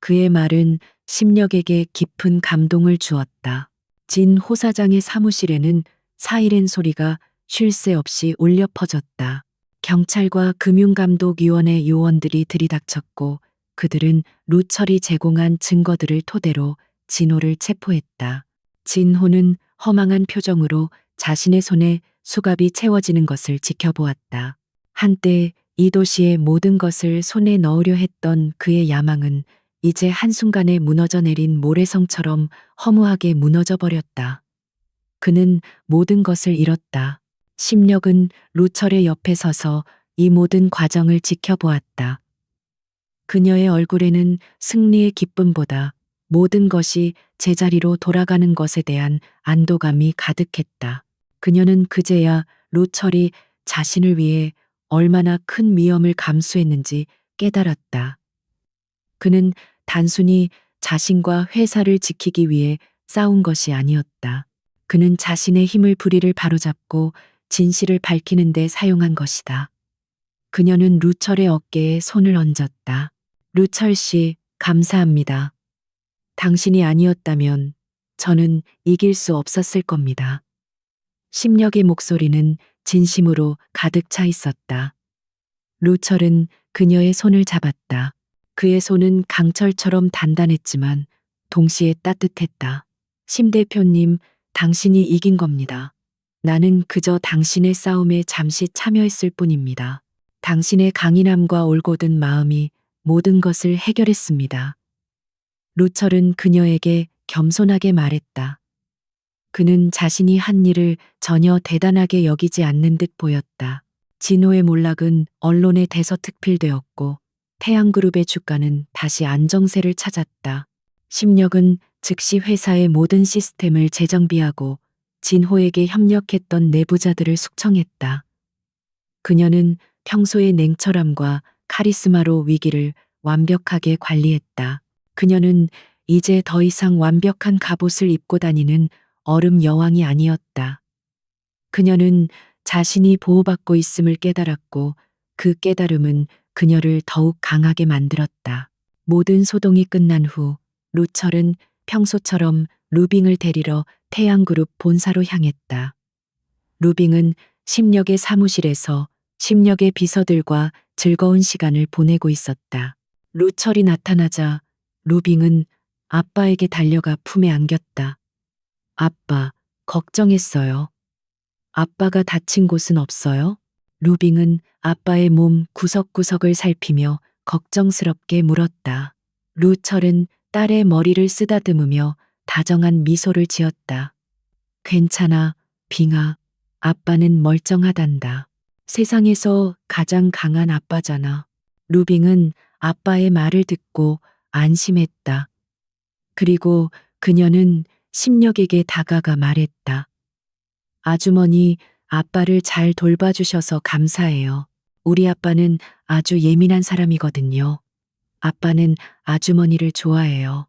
그의 말은 심력에게 깊은 감동을 주었다. 진 호사장의 사무실에는 사이렌 소리가 쉴 새 없이 울려 퍼졌다. 경찰과 금융감독위원회 요원들이 들이닥쳤고 그들은 루철이 제공한 증거들을 토대로 진호를 체포했다. 진호는 허망한 표정으로 자신의 손에 수갑이 채워지는 것을 지켜보았다. 한때 이 도시의 모든 것을 손에 넣으려 했던 그의 야망은 이제 한순간에 무너져 내린 모래성처럼 허무하게 무너져 버렸다. 그는 모든 것을 잃었다. 심력은 루철의 옆에 서서 이 모든 과정을 지켜보았다. 그녀의 얼굴에는 승리의 기쁨보다 모든 것이 제자리로 돌아가는 것에 대한 안도감이 가득했다. 그녀는 그제야 루철이 자신을 위해 얼마나 큰 위험을 감수했는지 깨달았다. 그는 단순히 자신과 회사를 지키기 위해 싸운 것이 아니었다. 그는 자신의 힘을 부리를 바로잡고 진실을 밝히는 데 사용한 것이다. 그녀는 루철의 어깨에 손을 얹었다. 루철 씨, 감사합니다. 당신이 아니었다면 저는 이길 수 없었을 겁니다. 심력의 목소리는 진심으로 가득 차 있었다. 루철은 그녀의 손을 잡았다. 그의 손은 강철처럼 단단했지만 동시에 따뜻했다. 심 대표님, 당신이 이긴 겁니다. 나는 그저 당신의 싸움에 잠시 참여했을 뿐입니다. 당신의 강인함과 올곧은 마음이 모든 것을 해결했습니다. 루철은 그녀에게 겸손하게 말했다. 그는 자신이 한 일을 전혀 대단하게 여기지 않는 듯 보였다. 진호의 몰락은 언론에 대서특필되었고 태양그룹의 주가는 다시 안정세를 찾았다. 심력은 즉시 회사의 모든 시스템을 재정비하고 진호에게 협력했던 내부자들을 숙청했다. 그녀는 평소의 냉철함과 카리스마로 위기를 완벽하게 관리했다. 그녀는 이제 더 이상 완벽한 갑옷을 입고 다니는 얼음 여왕이 아니었다. 그녀는 자신이 보호받고 있음을 깨달았고 그 깨달음은 그녀를 더욱 강하게 만들었다. 모든 소동이 끝난 후 루철은 평소처럼 루빙을 데리러 태양그룹 본사로 향했다. 루빙은 심력의 사무실에서 심력의 비서들과 즐거운 시간을 보내고 있었다. 루철이 나타나자 루빙은 아빠에게 달려가 품에 안겼다. 아빠, 걱정했어요. 아빠가 다친 곳은 없어요? 루빙은 아빠의 몸 구석구석을 살피며 걱정스럽게 물었다. 루철은 딸의 머리를 쓰다듬으며 다정한 미소를 지었다. 괜찮아, 빙아. 아빠는 멀쩡하단다. 세상에서 가장 강한 아빠잖아. 루빙은 아빠의 말을 듣고 안심했다. 그리고 그녀는 심력에게 다가가 말했다. 아주머니, 아빠를 잘 돌봐주셔서 감사해요. 우리 아빠는 아주 예민한 사람이거든요. 아빠는 아주머니를 좋아해요.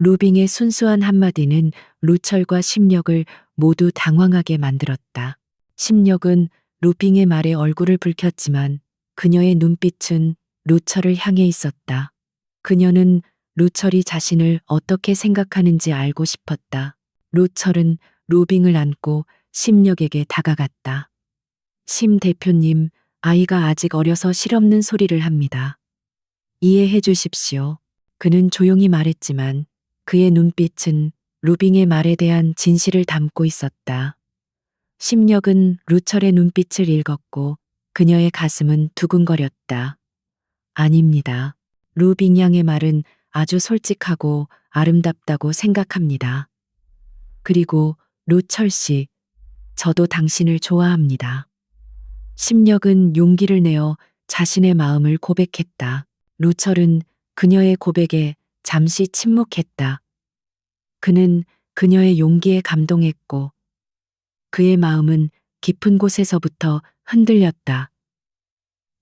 루빙의 순수한 한마디는 루철과 심력을 모두 당황하게 만들었다. 심력은 루빙의 말에 얼굴을 붉혔지만 그녀의 눈빛은 루철을 향해 있었다. 그녀는 루철이 자신을 어떻게 생각하는지 알고 싶었다. 루철은 루빙을 안고 심력에게 다가갔다. 심 대표님, 아이가 아직 어려서 실없는 소리를 합니다. 이해해 주십시오. 그는 조용히 말했지만 그의 눈빛은 루빙의 말에 대한 진실을 담고 있었다. 심력은 루철의 눈빛을 읽었고 그녀의 가슴은 두근거렸다. 아닙니다. 루빙 양의 말은 아주 솔직하고 아름답다고 생각합니다. 그리고 루철 씨, 저도 당신을 좋아합니다. 심력은 용기를 내어 자신의 마음을 고백했다. 루철은 그녀의 고백에 잠시 침묵했다. 그는 그녀의 용기에 감동했고 그의 마음은 깊은 곳에서부터 흔들렸다.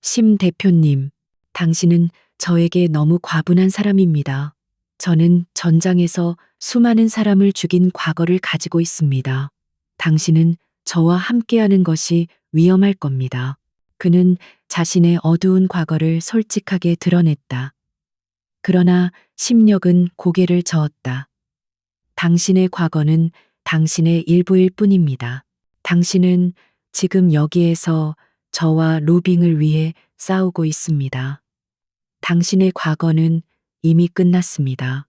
심 대표님, 당신은 저에게 너무 과분한 사람입니다. 저는 전장에서 수많은 사람을 죽인 과거를 가지고 있습니다. 당신은 저와 함께하는 것이 위험할 겁니다. 그는 자신의 어두운 과거를 솔직하게 드러냈다. 그러나 심력은 고개를 저었다. 당신의 과거는 당신의 일부일 뿐입니다. 당신은 지금 여기에서 저와 루빙을 위해 싸우고 있습니다. 당신의 과거는 이미 끝났습니다.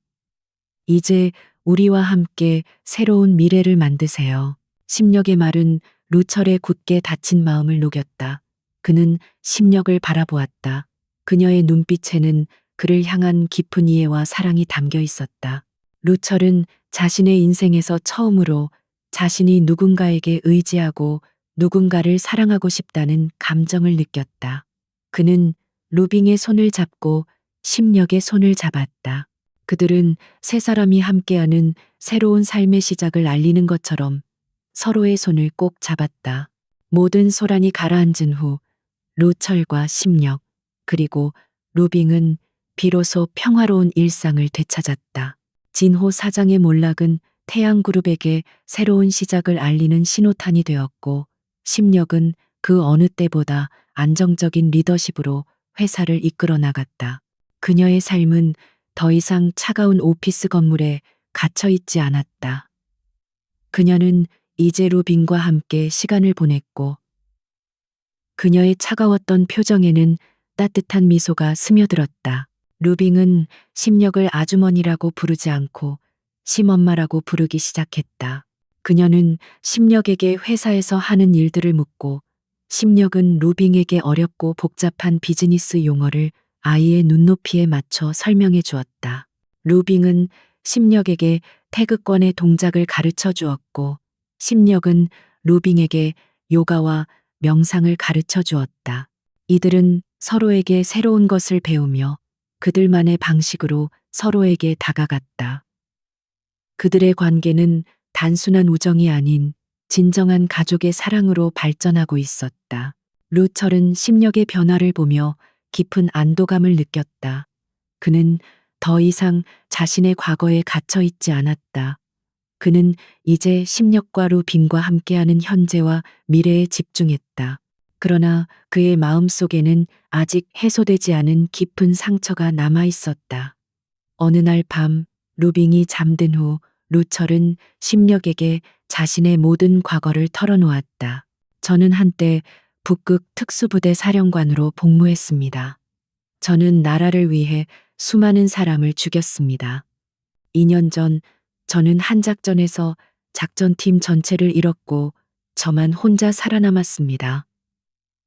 이제 우리와 함께 새로운 미래를 만드세요. 심력의 말은 루철의 굳게 닫힌 마음을 녹였다. 그는 심력을 바라보았다. 그녀의 눈빛에는 그를 향한 깊은 이해와 사랑이 담겨 있었다. 루철은 자신의 인생에서 처음으로 자신이 누군가에게 의지하고 누군가를 사랑하고 싶다는 감정을 느꼈다. 그는 루빙의 손을 잡고 심력의 손을 잡았다. 그들은 세 사람이 함께하는 새로운 삶의 시작을 알리는 것처럼 서로의 손을 꼭 잡았다. 모든 소란이 가라앉은 후 루철과 심력 그리고 루빙은 비로소 평화로운 일상을 되찾았다. 진호 사장의 몰락은 태양그룹에게 새로운 시작을 알리는 신호탄이 되었고 심력은 그 어느 때보다 안정적인 리더십으로 회사를 이끌어 나갔다. 그녀의 삶은 더 이상 차가운 오피스 건물에 갇혀 있지 않았다. 그녀는 이제 루빙과 함께 시간을 보냈고 그녀의 차가웠던 표정에는 따뜻한 미소가 스며들었다. 루빙은 심력을 아주머니라고 부르지 않고 심엄마라고 부르기 시작했다. 그녀는 심력에게 회사에서 하는 일들을 묻고 심력은 루빙에게 어렵고 복잡한 비즈니스 용어를 아이의 눈높이에 맞춰 설명해 주었다. 루빙은 심력에게 태극권의 동작을 가르쳐 주었고 심력은 루빙에게 요가와 명상을 가르쳐 주었다. 이들은 서로에게 새로운 것을 배우며 그들만의 방식으로 서로에게 다가갔다. 그들의 관계는 단순한 우정이 아닌 진정한 가족의 사랑으로 발전하고 있었다. 루철은 심력의 변화를 보며 깊은 안도감을 느꼈다. 그는 더 이상 자신의 과거에 갇혀 있지 않았다. 그는 이제 심력과 루빙과 함께하는 현재와 미래에 집중했다. 그러나 그의 마음 속에는 아직 해소되지 않은 깊은 상처가 남아 있었다. 어느 날 밤 루빙이 잠든 후 루철은 심력에게 자신의 모든 과거를 털어놓았다. 저는 한때 북극 특수부대 사령관으로 복무했습니다. 저는 나라를 위해 수많은 사람을 죽였습니다. 2년 전 저는 한 작전에서 작전팀 전체를 잃었고 저만 혼자 살아남았습니다.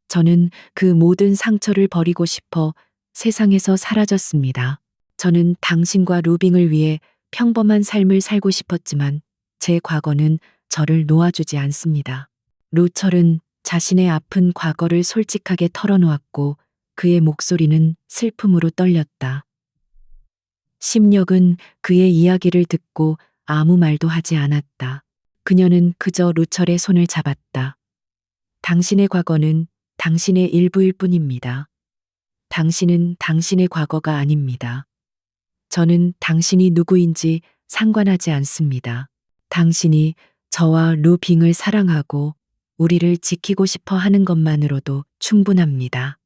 저는 그 모든 상처를 버리고 싶어 세상에서 사라졌습니다. 저는 당신과 루빙을 위해 평범한 삶을 살고 싶었지만 제 과거는 저를 놓아주지 않습니다. 루철은 자신의 아픈 과거를 솔직하게 털어놓았고 그의 목소리는 슬픔으로 떨렸다. 심력은 그의 이야기를 듣고 아무 말도 하지 않았다. 그녀는 그저 루철의 손을 잡았다. 당신의 과거는 당신의 일부일 뿐입니다. 당신은 당신의 과거가 아닙니다. 저는 당신이 누구인지 상관하지 않습니다. 당신이 저와 루빙을 사랑하고 우리를 지키고 싶어 하는 것만으로도 충분합니다.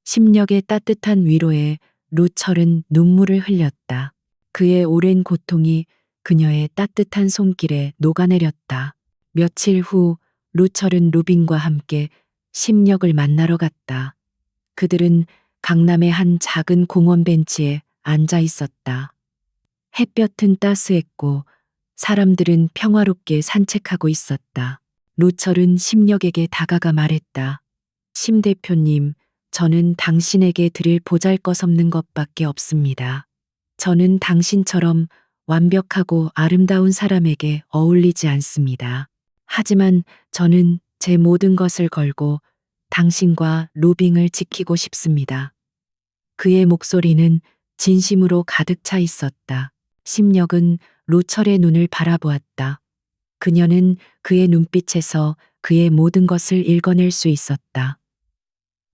심력의 따뜻한 위로에 루철은 눈물을 흘렸다. 그의 오랜 고통이 그녀의 따뜻한 손길에 녹아내렸다. 며칠 후 루철은 루빙과 함께 심력을 만나러 갔다. 그들은 강남의 한 작은 공원 벤치에 앉아 있었다. 햇볕은 따스했고 사람들은 평화롭게 산책하고 있었다. 루철은 심력에게 다가가 말했다. 심 대표님, 저는 당신에게 드릴 보잘것없는 것밖에 없습니다. 저는 당신처럼 완벽하고 아름다운 사람에게 어울리지 않습니다. 하지만 저는 제 모든 것을 걸고 당신과 루빙을 지키고 싶습니다. 그의 목소리는 진심으로 가득 차 있었다. 심력은 루철의 눈을 바라보았다. 그녀는 그의 눈빛에서 그의 모든 것을 읽어낼 수 있었다.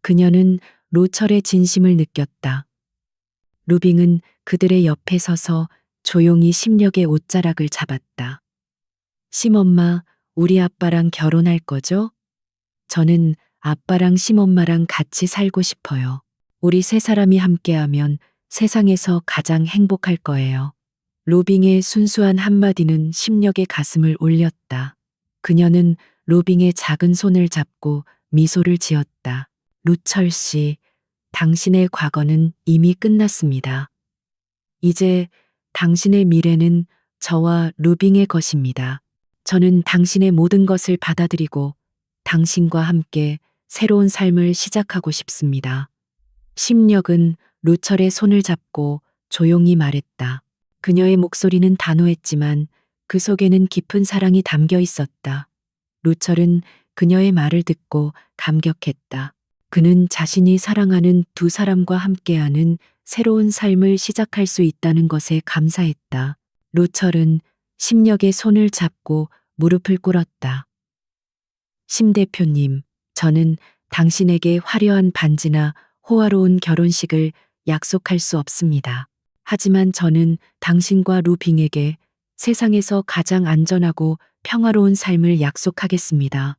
그녀는 루철의 진심을 느꼈다. 루빙은 그들의 옆에 서서 조용히 심력의 옷자락을 잡았다. 심엄마, 우리 아빠랑 결혼할 거죠? 저는 아빠랑 심엄마랑 같이 살고 싶어요. 우리 세 사람이 함께하면 세상에서 가장 행복할 거예요. 루빙의 순수한 한마디는 심력의 가슴을 울렸다. 그녀는 루빙의 작은 손을 잡고 미소를 지었다. 루철 씨, 당신의 과거는 이미 끝났습니다. 이제 당신의 미래는 저와 루빙의 것입니다. 저는 당신의 모든 것을 받아들이고 당신과 함께 새로운 삶을 시작하고 싶습니다. 심력은 루철의 손을 잡고 조용히 말했다. 그녀의 목소리는 단호했지만 그 속에는 깊은 사랑이 담겨 있었다. 루철은 그녀의 말을 듣고 감격했다. 그는 자신이 사랑하는 두 사람과 함께하는 새로운 삶을 시작할 수 있다는 것에 감사했다. 루철은 심력의 손을 잡고 무릎을 꿇었다. 심 대표님, 저는 당신에게 화려한 반지나 호화로운 결혼식을 약속할 수 없습니다. 하지만 저는 당신과 루빙에게 세상에서 가장 안전하고 평화로운 삶을 약속하겠습니다.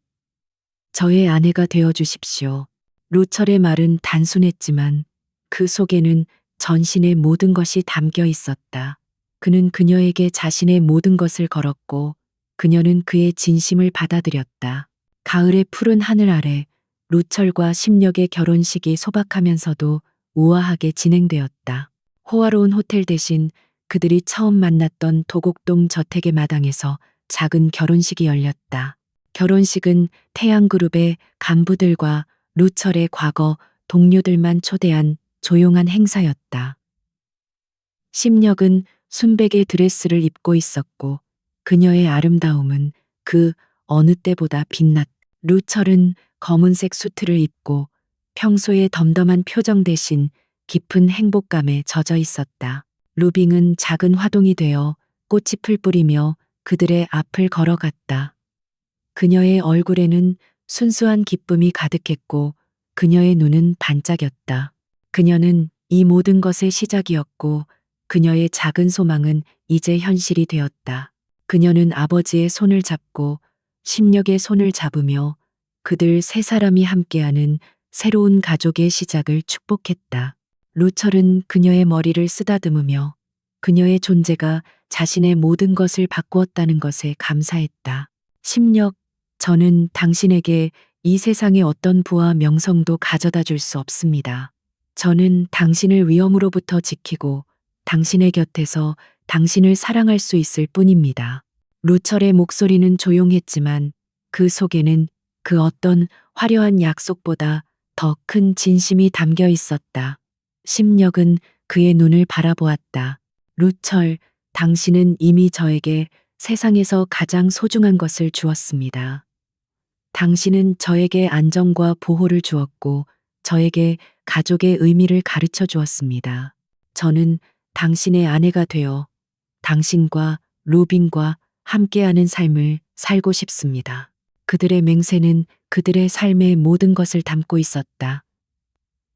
저의 아내가 되어 주십시오. 루철의 말은 단순했지만 그 속에는 전신의 모든 것이 담겨 있었다. 그는 그녀에게 자신의 모든 것을 걸었고 그녀는 그의 진심을 받아들였다. 가을의 푸른 하늘 아래 루철과 심력의 결혼식이 소박하면서도 우아하게 진행되었다. 호화로운 호텔 대신 그들이 처음 만났던 도곡동 저택의 마당에서 작은 결혼식이 열렸다. 결혼식은 태양그룹의 간부들과 루철의 과거 동료들만 초대한 조용한 행사였다. 심력은 순백의 드레스를 입고 있었고 그녀의 아름다움은 그 어느 때보다 빛났다. 루철은 검은색 수트를 입고 평소의 덤덤한 표정 대신 깊은 행복감에 젖어 있었다. 루빙은 작은 화동이 되어 꽃잎을 뿌리며 그들의 앞을 걸어갔다. 그녀의 얼굴에는 순수한 기쁨이 가득했고 그녀의 눈은 반짝였다. 그녀는 이 모든 것의 시작이었고 그녀의 작은 소망은 이제 현실이 되었다. 그녀는 아버지의 손을 잡고 심력의 손을 잡으며 그들 세 사람이 함께하는 새로운 가족의 시작을 축복했다. 루철은 그녀의 머리를 쓰다듬으며 그녀의 존재가 자신의 모든 것을 바꾸었다는 것에 감사했다. 심력, 저는 당신에게 이 세상의 어떤 부와 명성도 가져다 줄 수 없습니다. 저는 당신을 위험으로부터 지키고 당신의 곁에서 당신을 사랑할 수 있을 뿐입니다. 루철의 목소리는 조용했지만 그 속에는 그 어떤 화려한 약속보다 더 큰 진심이 담겨 있었다. 심력은 그의 눈을 바라보았다. 루철, 당신은 이미 저에게 세상에서 가장 소중한 것을 주었습니다. 당신은 저에게 안정과 보호를 주었고 저에게 가족의 의미를 가르쳐 주었습니다. 저는 당신의 아내가 되어 당신과 로빈과 함께하는 삶을 살고 싶습니다. 그들의 맹세는 그들의 삶의 모든 것을 담고 있었다.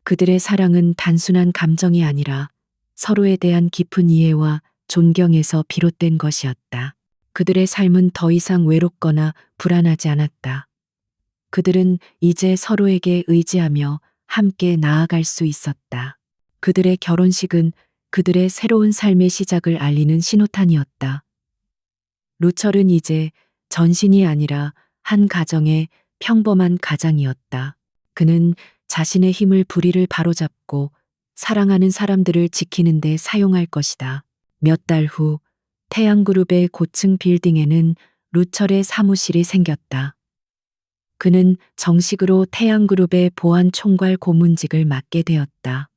그들의 사랑은 단순한 감정이 아니라 서로에 대한 깊은 이해와 존경에서 비롯된 것이었다. 그들의 삶은 더 이상 외롭거나 불안하지 않았다. 그들은 이제 서로에게 의지하며 함께 나아갈 수 있었다. 그들의 결혼식은 그들의 새로운 삶의 시작을 알리는 신호탄이었다. 루철은 이제 전신이 아니라 한 가정의 평범한 가장이었다. 그는 자신의 힘을 부리를 바로잡고 사랑하는 사람들을 지키는 데 사용할 것이다. 몇 달 후 태양그룹의 고층 빌딩에는 루철의 사무실이 생겼다. 그는 정식으로 태양그룹의 보안 총괄 고문직을 맡게 되었다.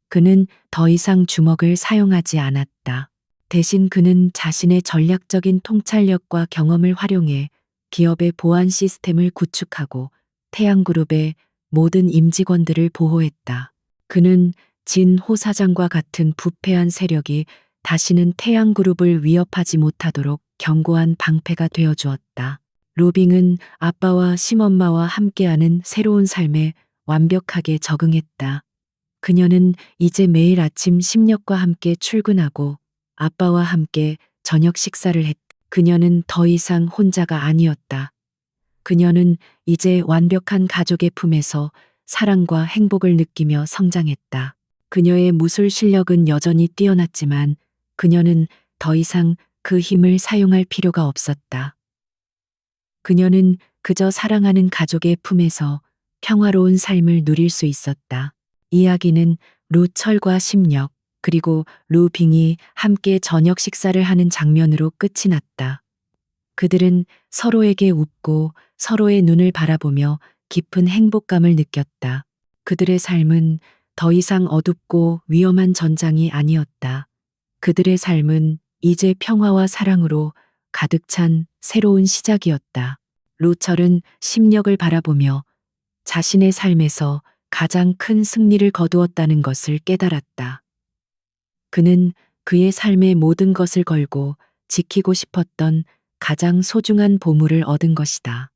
그는 더 이상 주먹을 사용하지 않았다. 대신 그는 자신의 전략적인 통찰력과 경험을 활용해 기업의 보안 시스템을 구축하고 태양그룹의 모든 임직원들을 보호했다. 그는 진 호 사장과 같은 부패한 세력이 다시는 태양그룹을 위협하지 못하도록 견고한 방패가 되어 주었다. 로빙은 아빠와 심엄마와 함께하는 새로운 삶에 완벽하게 적응했다. 그녀는 이제 매일 아침 심력과 함께 출근하고 아빠와 함께 저녁 식사를 했다. 그녀는 더 이상 혼자가 아니었다. 그녀는 이제 완벽한 가족의 품에서 사랑과 행복을 느끼며 성장했다. 그녀의 무술 실력은 여전히 뛰어났지만 그녀는 더 이상 그 힘을 사용할 필요가 없었다. 그녀는 그저 사랑하는 가족의 품에서 평화로운 삶을 누릴 수 있었다. 이야기는 루철과 심력, 그리고 루빙이 함께 저녁 식사를 하는 장면으로 끝이 났다. 그들은 서로에게 웃고 서로의 눈을 바라보며 깊은 행복감을 느꼈다. 그들의 삶은 더 이상 어둡고 위험한 전장이 아니었다. 그들의 삶은 이제 평화와 사랑으로 가득 찬 새로운 시작이었다. 루철은 심력을 바라보며 자신의 삶에서 가장 큰 승리를 거두었다는 것을 깨달았다. 그는 그의 삶의 모든 것을 걸고 지키고 싶었던 가장 소중한 보물을 얻은 것이다.